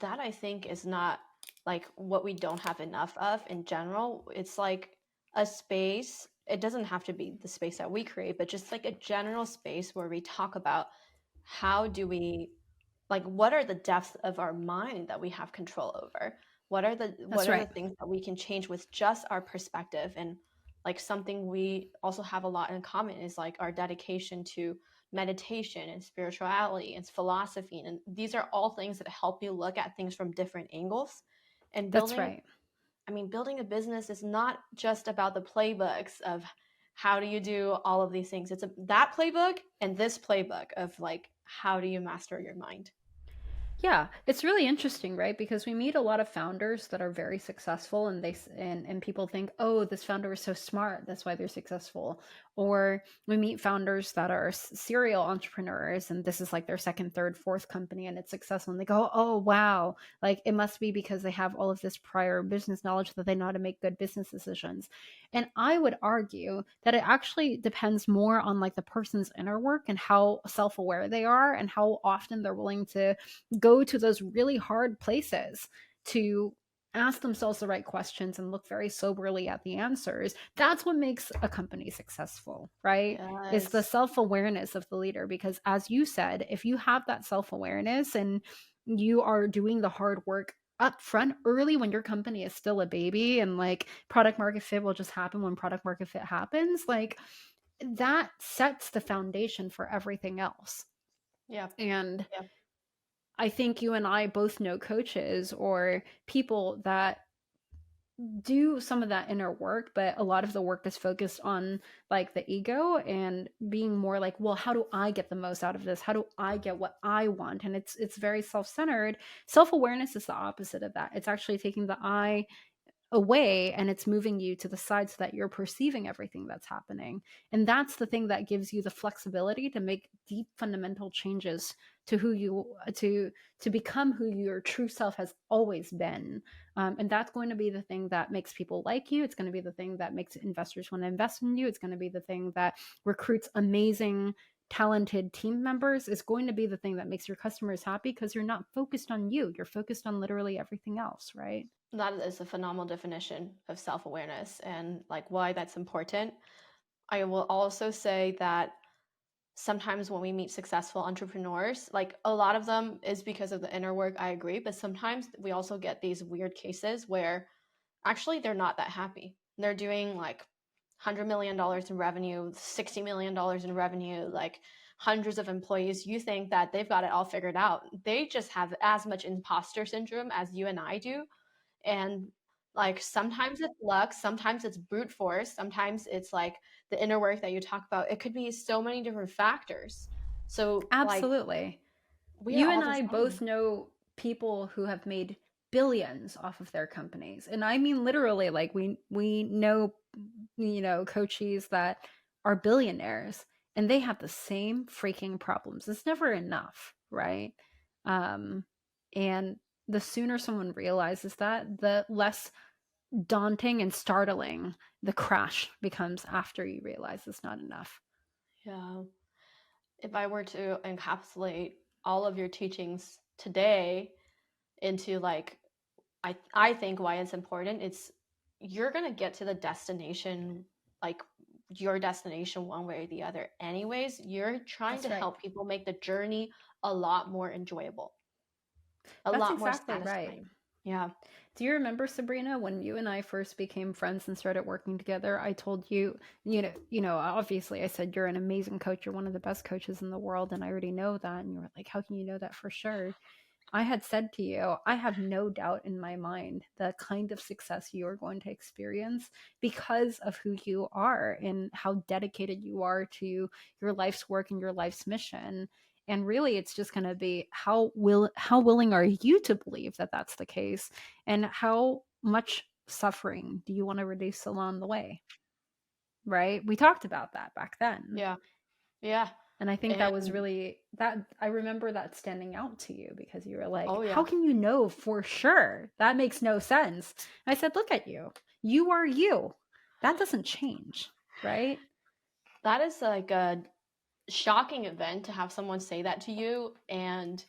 That I think is not like what we don't have enough of in general. It's like a space. It doesn't have to be the space that we create, but just like a general space where we talk about how do we, like, what are the depths of our mind that we have control over? What are the things that we can change with just our perspective? And like something we also have a lot in common is like our dedication to meditation and spirituality and philosophy, and these are all things that help you look at things from different angles. And building a business is not just about the playbooks of how do you do all of these things. It's that playbook and this playbook of like, how do you master your mind? Yeah, it's really interesting, right? Because we meet a lot of founders that are very successful, and and people think, oh, this founder is so smart, that's why they're successful. Or we meet founders that are serial entrepreneurs, and this is like their second, third, fourth company, and it's successful, and they go, oh wow, like it must be because they have all of this prior business knowledge that they know how to make good business decisions. And I would argue that it actually depends more on like the person's inner work and how self-aware they are and how often they're willing to go to those really hard places to ask themselves the right questions and look very soberly at the answers. That's what makes a company successful, right? Yes. It's the self-awareness of the leader. Because as you said, if you have that self-awareness and you are doing the hard work up front early when your company is still a baby, and like product market fit will just happen when product market fit happens, like that sets the foundation for everything else. And I think you and I both know coaches or people that do some of that inner work, but a lot of the work is focused on like the ego and being more like, well, how do I get the most out of this? How do I get what I want? And it's very self-centered. Self-awareness is the opposite of that. It's actually taking the I away and it's moving you to the side so that you're perceiving everything that's happening. And that's the thing that gives you the flexibility to make deep fundamental changes to who you to become who your true self has always been. And that's going to be the thing that makes people like you. It's going to be the thing that makes investors want to invest in you. It's going to be the thing that recruits amazing talented team members. Is going to be the thing that makes your customers happy, because you're not focused on you, you're focused on literally everything else, right? That is a phenomenal definition of self-awareness and like why that's important. I will also say that sometimes when we meet successful entrepreneurs, like a lot of them is because of the inner work, I agree, but sometimes we also get these weird cases where actually they're not that happy. They're doing like $100 million in revenue, $60 million in revenue, like hundreds of employees. You think that they've got it all figured out. They just have as much imposter syndrome as you and I do. And like sometimes it's luck, sometimes it's brute force, sometimes it's like the inner work that you talk about. It could be so many different factors. So absolutely, like, you and I both know people who have made billions off of their companies, and I mean literally, like we know, you know, coaches that are billionaires and they have the same freaking problems. It's never enough, right? And the sooner someone realizes that, the less daunting and startling the crash becomes after you realize it's not enough. Yeah. If I were to encapsulate all of your teachings today into like, I think why it's important, it's you're going to get to the destination, like your destination one way or the other. Anyways, you're trying to help people make the journey a lot more enjoyable, a lot more satisfying. Right. Yeah. Do you remember, Sabrina, when you and I first became friends and started working together? I told you, you know, obviously I said you're an amazing coach. You're one of the best coaches in the world. And I already know that. And you were like, how can you know that for sure? I had said to you, I have no doubt in my mind the kind of success you're going to experience because of who you are and how dedicated you are to your life's work and your life's mission. And really, it's just going to be how willing are you to believe that that's the case, and how much suffering do you want to reduce along the way? Right? We talked about that back then. Yeah. Yeah. And I think that was really, that I remember that standing out to you because you were like, oh, yeah. how can you know for sure? That makes no sense. I said, look at you. You are you. That doesn't change, right? That is like a shocking event to have someone say that to you. And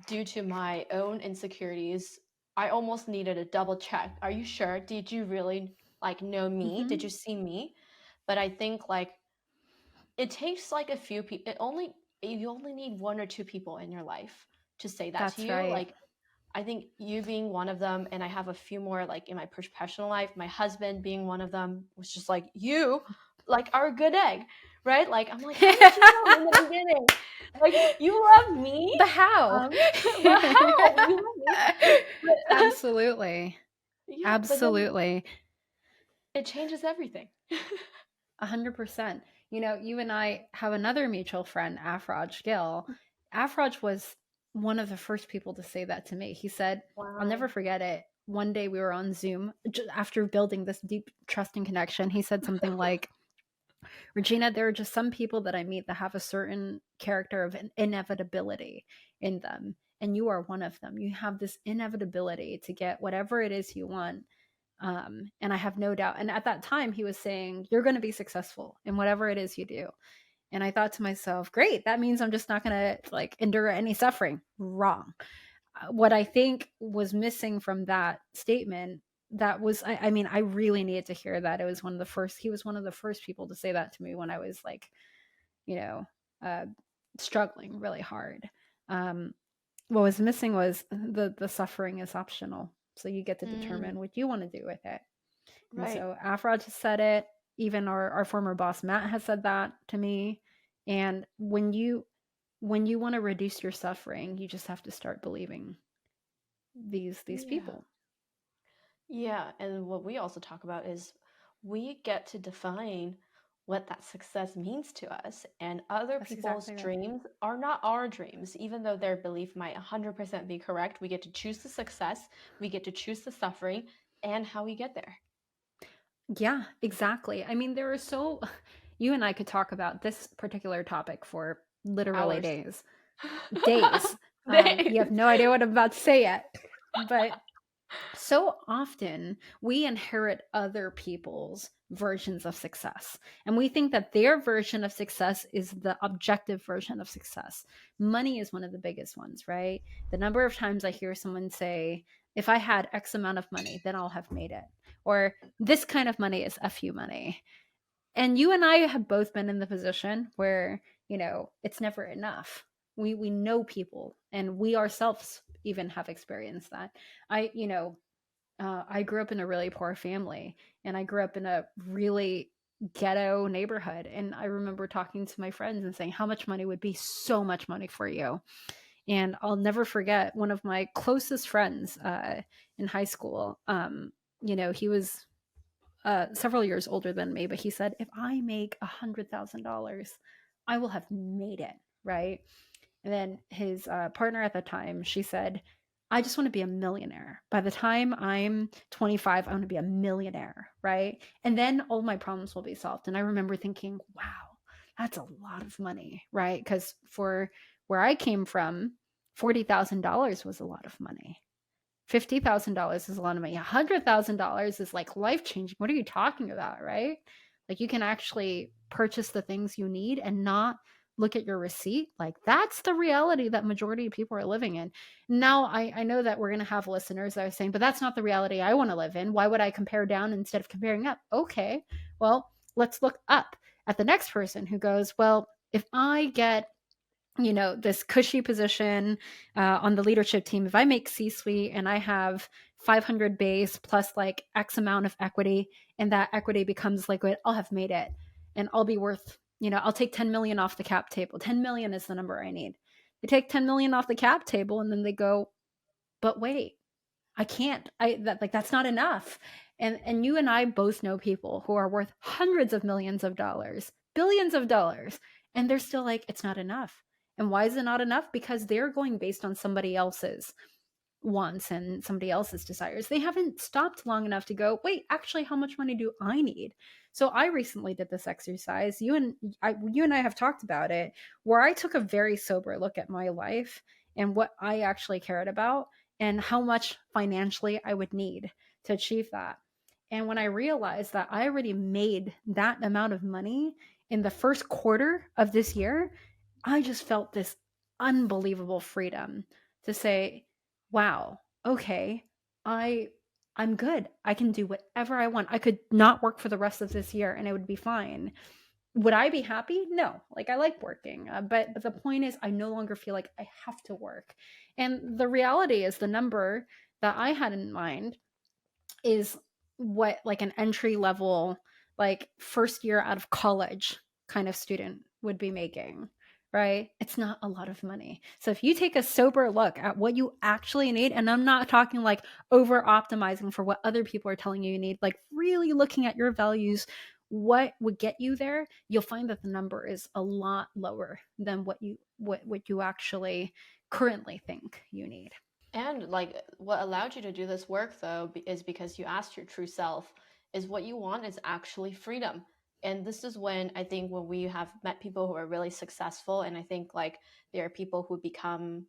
due to my own insecurities, I almost needed a double check. Are you sure? Did you really like know me? Did you see me? But I think like it takes like a few people. You only need one or two people in your life to say that to you. Right. Like, I think you being one of them, and I have a few more like in my professional life. My husband being one of them was just like, you like are a good egg, right? Like I'm like, how did you know in the beginning? Like you love me. But how? But how? You love me. But, absolutely. Yeah, absolutely. It changes everything. 100%. You know, you and I have another mutual friend, Afraj Gill. Afraj was one of the first people to say that to me. He said, wow. I'll never forget it. One day we were on Zoom after building this deep trusting connection. He said something like, Regina, there are just some people that I meet that have a certain character of an inevitability in them. And you are one of them. You have this inevitability to get whatever it is you want. And I have no doubt. And at that time, he was saying, you're going to be successful in whatever it is you do. And I thought to myself, great, that means I'm just not going to like endure any suffering. Wrong. What I think was missing from that statement, that was, I mean, I really needed to hear that. It was he was one of the first people to say that to me when I was like, you know, struggling really hard. What was missing was the suffering is optional. So you get to determine what you want to do with it. Right. And so Afrod has said it. Even our former boss, Matt, has said that to me. And when you want to reduce your suffering, you just have to start believing these people. Yeah. And what we also talk about is we get to define what that success means to us, and other people's dreams are not our dreams. Even though their belief might 100% be correct, we get to choose the success, we get to choose the suffering, and how we get there. Yeah, exactly. I mean, you and I could talk about this particular topic for literally hours. Days. You have no idea what I'm about to say yet, but so often we inherit other people's versions of success, and we think that their version of success is the objective version of success. Money is one of the biggest ones, right? The number of times I hear someone say, if I had X amount of money, then I'll have made it. Or this kind of money is FU money. And you and I have both been in the position where, it's never enough. We know people, and we ourselves even have experienced that. I grew up in a really poor family, and I grew up in a really ghetto neighborhood. And I remember talking to my friends and saying, how much money would be so much money for you? And I'll never forget one of my closest friends in high school. He was several years older than me, but he said, if I make $100,000, I will have made it, right? And then his partner at the time, she said, I just want to be a millionaire. By the time I'm 25, I want to be a millionaire, right? And then all my problems will be solved. And I remember thinking, wow, that's a lot of money, right? Because for where I came from, $40,000 was a lot of money. $50,000 is a lot of money. $100,000 is like life-changing. What are you talking about, right? Like, you can actually purchase the things you need and not look at your receipt. Like, that's the reality that majority of people are living in. Now, I know that we're going to have listeners that are saying, but that's not the reality I want to live in. Why would I compare down instead of comparing up? Okay, well, let's look up at the next person who goes, well, if I get this cushy position on the leadership team, if I make C-suite and I have 500 base plus like X amount of equity, and that equity becomes liquid, I'll have made it, and I'll be worth, I'll take 10 million off the cap table. 10 million is the number I need. They take 10 million off the cap table, and then they go, but wait, I can't. That's not enough. And you and I both know people who are worth hundreds of millions of dollars, billions of dollars, and they're still like, it's not enough. And why is it not enough? Because they're going based on somebody else's wants and somebody else's desires. They haven't stopped long enough to go, wait, actually, how much money do I need? So I recently did this exercise. You and I have talked about it, where I took a very sober look at my life and what I actually cared about and how much financially I would need to achieve that. And when I realized that I already made that amount of money in the first quarter of this year, I just felt this unbelievable freedom to say, wow, okay, I'm good. I can do whatever I want. I could not work for the rest of this year and it would be fine. Would I be happy? No. Like, I like working, but the point is, I no longer feel like I have to work. And the reality is, the number that I had in mind is what like an entry level, like first year out of college kind of student would be making, right? It's not a lot of money. So if you take a sober look at what you actually need, and I'm not talking like over optimizing for what other people are telling you need, like really looking at your values, what would get you there, you'll find that the number is a lot lower than what you actually currently think you need. And like, what allowed you to do this work though is because you asked your true self, is what you want is actually freedom. And this is when I think, when we have met people who are really successful, and I think like there are people who become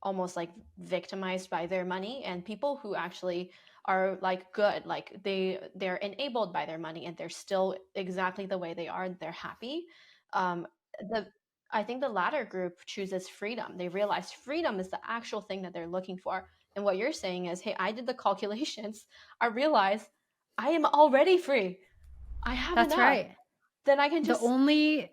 almost like victimized by their money, and people who actually are like good, like they're enabled by their money and they're still exactly the way they are, they're happy. The I think the latter group chooses freedom. They realize freedom is the actual thing that they're looking for. And what you're saying is, hey, I did the calculations, I realize I am already free, I have That's enough. right. Then I can just, the only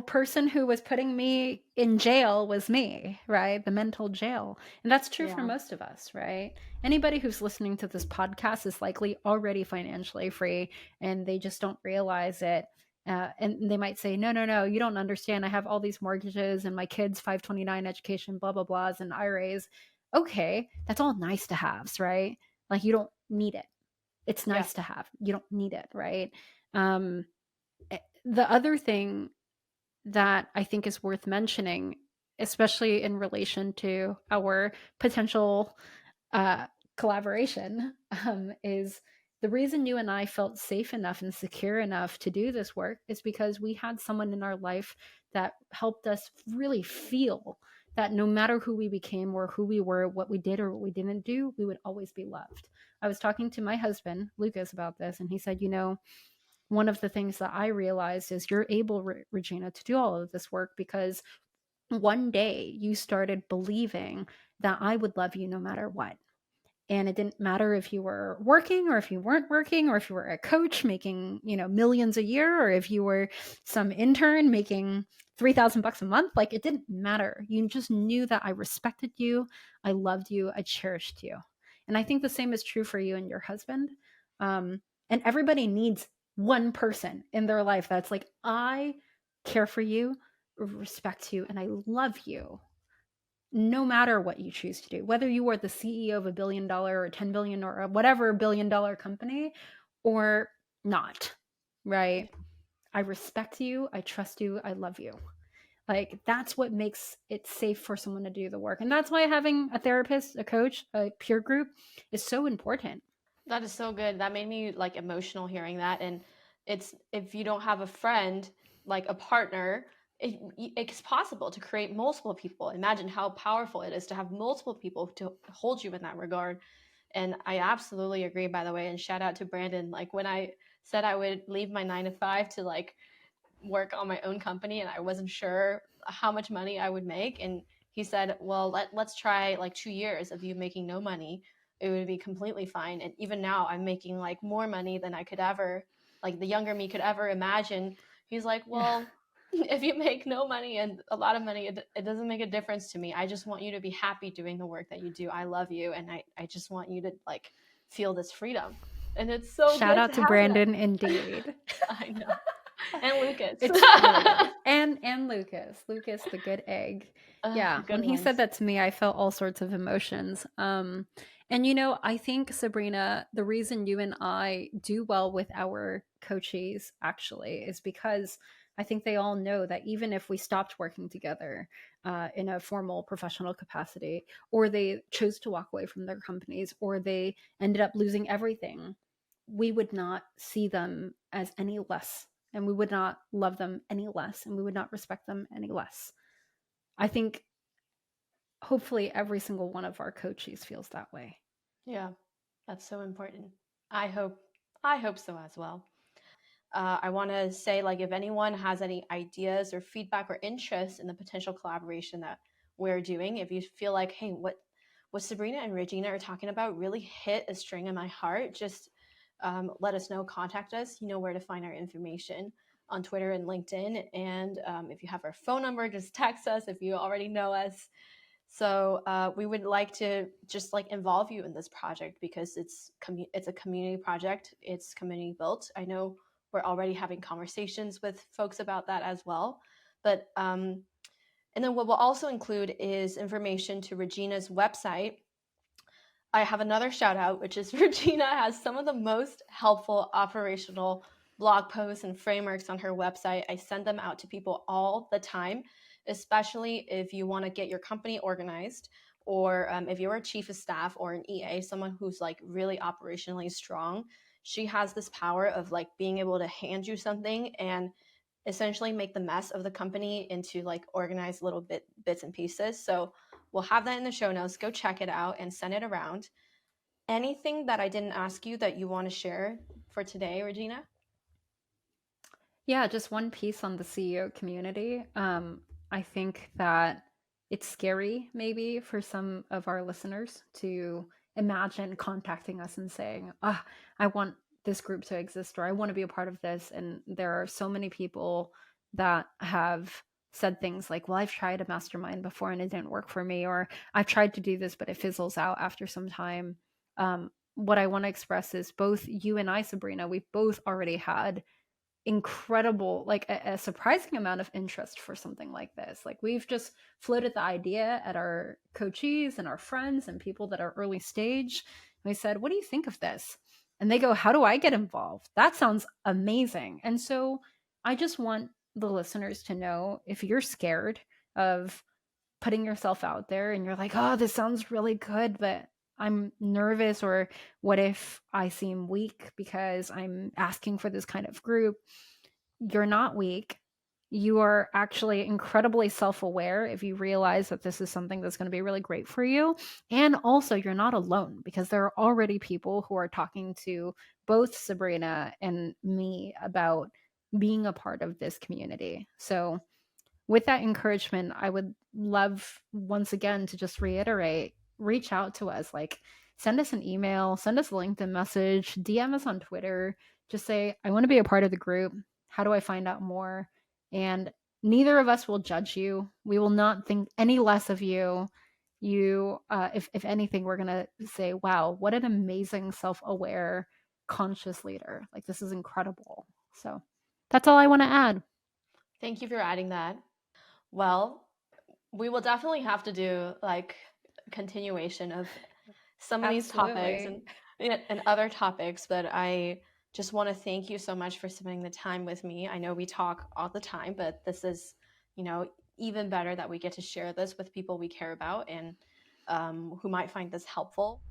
person who was putting me in jail was me, right? The mental jail. And that's true for most of us, right? Anybody who's listening to this podcast is likely already financially free, and they just don't realize it. And they might say, no, you don't understand. I have all these mortgages and my kids' 529 education, blah, blah, blahs, and IRAs. Okay, that's all nice to haves, right? Like, you don't need it. It's nice to have. You don't need it, right? The other thing that I think is worth mentioning, especially in relation to our potential collaboration, is the reason you and I felt safe enough and secure enough to do this work is because we had someone in our life that helped us really feel that no matter who we became or who we were, what we did or what we didn't do, we would always be loved. I was talking to my husband, Lucas, about this, and he said, one of the things that I realized is you're able, Regina, to do all of this work because one day you started believing that I would love you no matter what. And it didn't matter if you were working or if you weren't working, or if you were a coach making, millions a year, or if you were some intern making $3,000 a month. Like, it didn't matter. You just knew that I respected you, I loved you, I cherished you. And I think the same is true for you and your husband. And everybody needs one person in their life that's like, I care for you, respect you, and I love you, no matter what you choose to do, whether you are the CEO of $1 billion or 10 billion or whatever $1 billion company or not, right? I respect you, I trust you, I love you. Like, that's what makes it safe for someone to do the work. And that's why having a therapist, a coach, a peer group is so important. That is so good. That made me like emotional hearing that. And it's, if you don't have a friend, like a partner, it's possible to create multiple people. Imagine how powerful it is to have multiple people to hold you in that regard. And I absolutely agree, by the way, and shout out to Brandon. Like when I said I would leave my 9 to 5 to like work on my own company, and I wasn't sure how much money I would make, and he said, well, let's try like 2 years of you making no money. It would be completely fine. And even now I'm making like more money than I could ever, like the younger me could ever imagine. He's like, well, if you make no money and a lot of money, it doesn't make a difference to me. I just want you to be happy doing the work that you do. I love you, and I just want you to like feel this freedom. And it's so Shout good out to have Brandon, that. indeed. I know. And Lucas. It's really good. And Lucas, the good egg. Yeah, Good when he ones. said that to me, I felt all sorts of emotions. And I think, Sabrina, the reason you and I do well with our coachees actually is because I think they all know that even if we stopped working together in a formal professional capacity, or they chose to walk away from their companies, or they ended up losing everything, we would not see them as any less, and we would not love them any less, and we would not respect them any less. I think hopefully every single one of our coaches feels that way. Yeah, that's so important. I hope so as well. I want to say, like, if anyone has any ideas or feedback or interest in the potential collaboration that we're doing, if you feel like, hey, what Sabrina and Regina are talking about really hit a string in my heart, just let us know. Contact us. You know where to find our information on Twitter and LinkedIn. And if you have our phone number, just text us if you already know us. So we would like to just like involve you in this project because it's a community project. It's community built. I know we're already having conversations with folks about that as well. But and then what we'll also include is information to Regina's website. I have another shout out, which is Regina has some of the most helpful operational blog posts and frameworks on her website. I send them out to people all the time, especially if you want to get your company organized, or if you're a chief of staff or an EA, someone who's like really operationally strong. She has this power of like being able to hand you something and essentially make the mess of the company into like organized little bits and pieces. So we'll have that in the show notes. Go check it out and send it around. Anything that I didn't ask you that you want to share for today, Regina? Yeah, just one piece on the CEO community. I think that it's scary maybe for some of our listeners to imagine contacting us and saying, I want this group to exist, or I want to be a part of this. And there are so many people that have said things like, well, I've tried a mastermind before and it didn't work for me, or I've tried to do this, but it fizzles out after some time. What I want to express is both you and I, Sabrina, we've both already had incredible, like a surprising amount of interest for something like this. Like we've just floated the idea at our coachees and our friends and people that are early stage. And we said, what do you think of this? And they go, how do I get involved? That sounds amazing. And so I just want the listeners to know, if you're scared of putting yourself out there and you're like, oh, this sounds really good, but I'm nervous, or what if I seem weak because I'm asking for this kind of group? You're not weak. You are actually incredibly self-aware if you realize that this is something that's going to be really great for you. And also, you're not alone, because there are already people who are talking to both Sabrina and me about being a part of this community. So with that encouragement, I would love once again to just reiterate, reach out to us. Like, send us an email, send us a LinkedIn message, DM us on Twitter. Just say, I want to be a part of the group. How do I find out more? And neither of us will judge you. We will not think any less of you. If anything, we're going to say, wow, what an amazing, self-aware, conscious leader. Like, this is incredible. So that's all I want to add. Thank you for adding that. Well, we will definitely have to do like continuation of some of these topics and other topics, but I just want to thank you so much for spending the time with me. I know we talk all the time, but this is, even better that we get to share this with people we care about and who might find this helpful.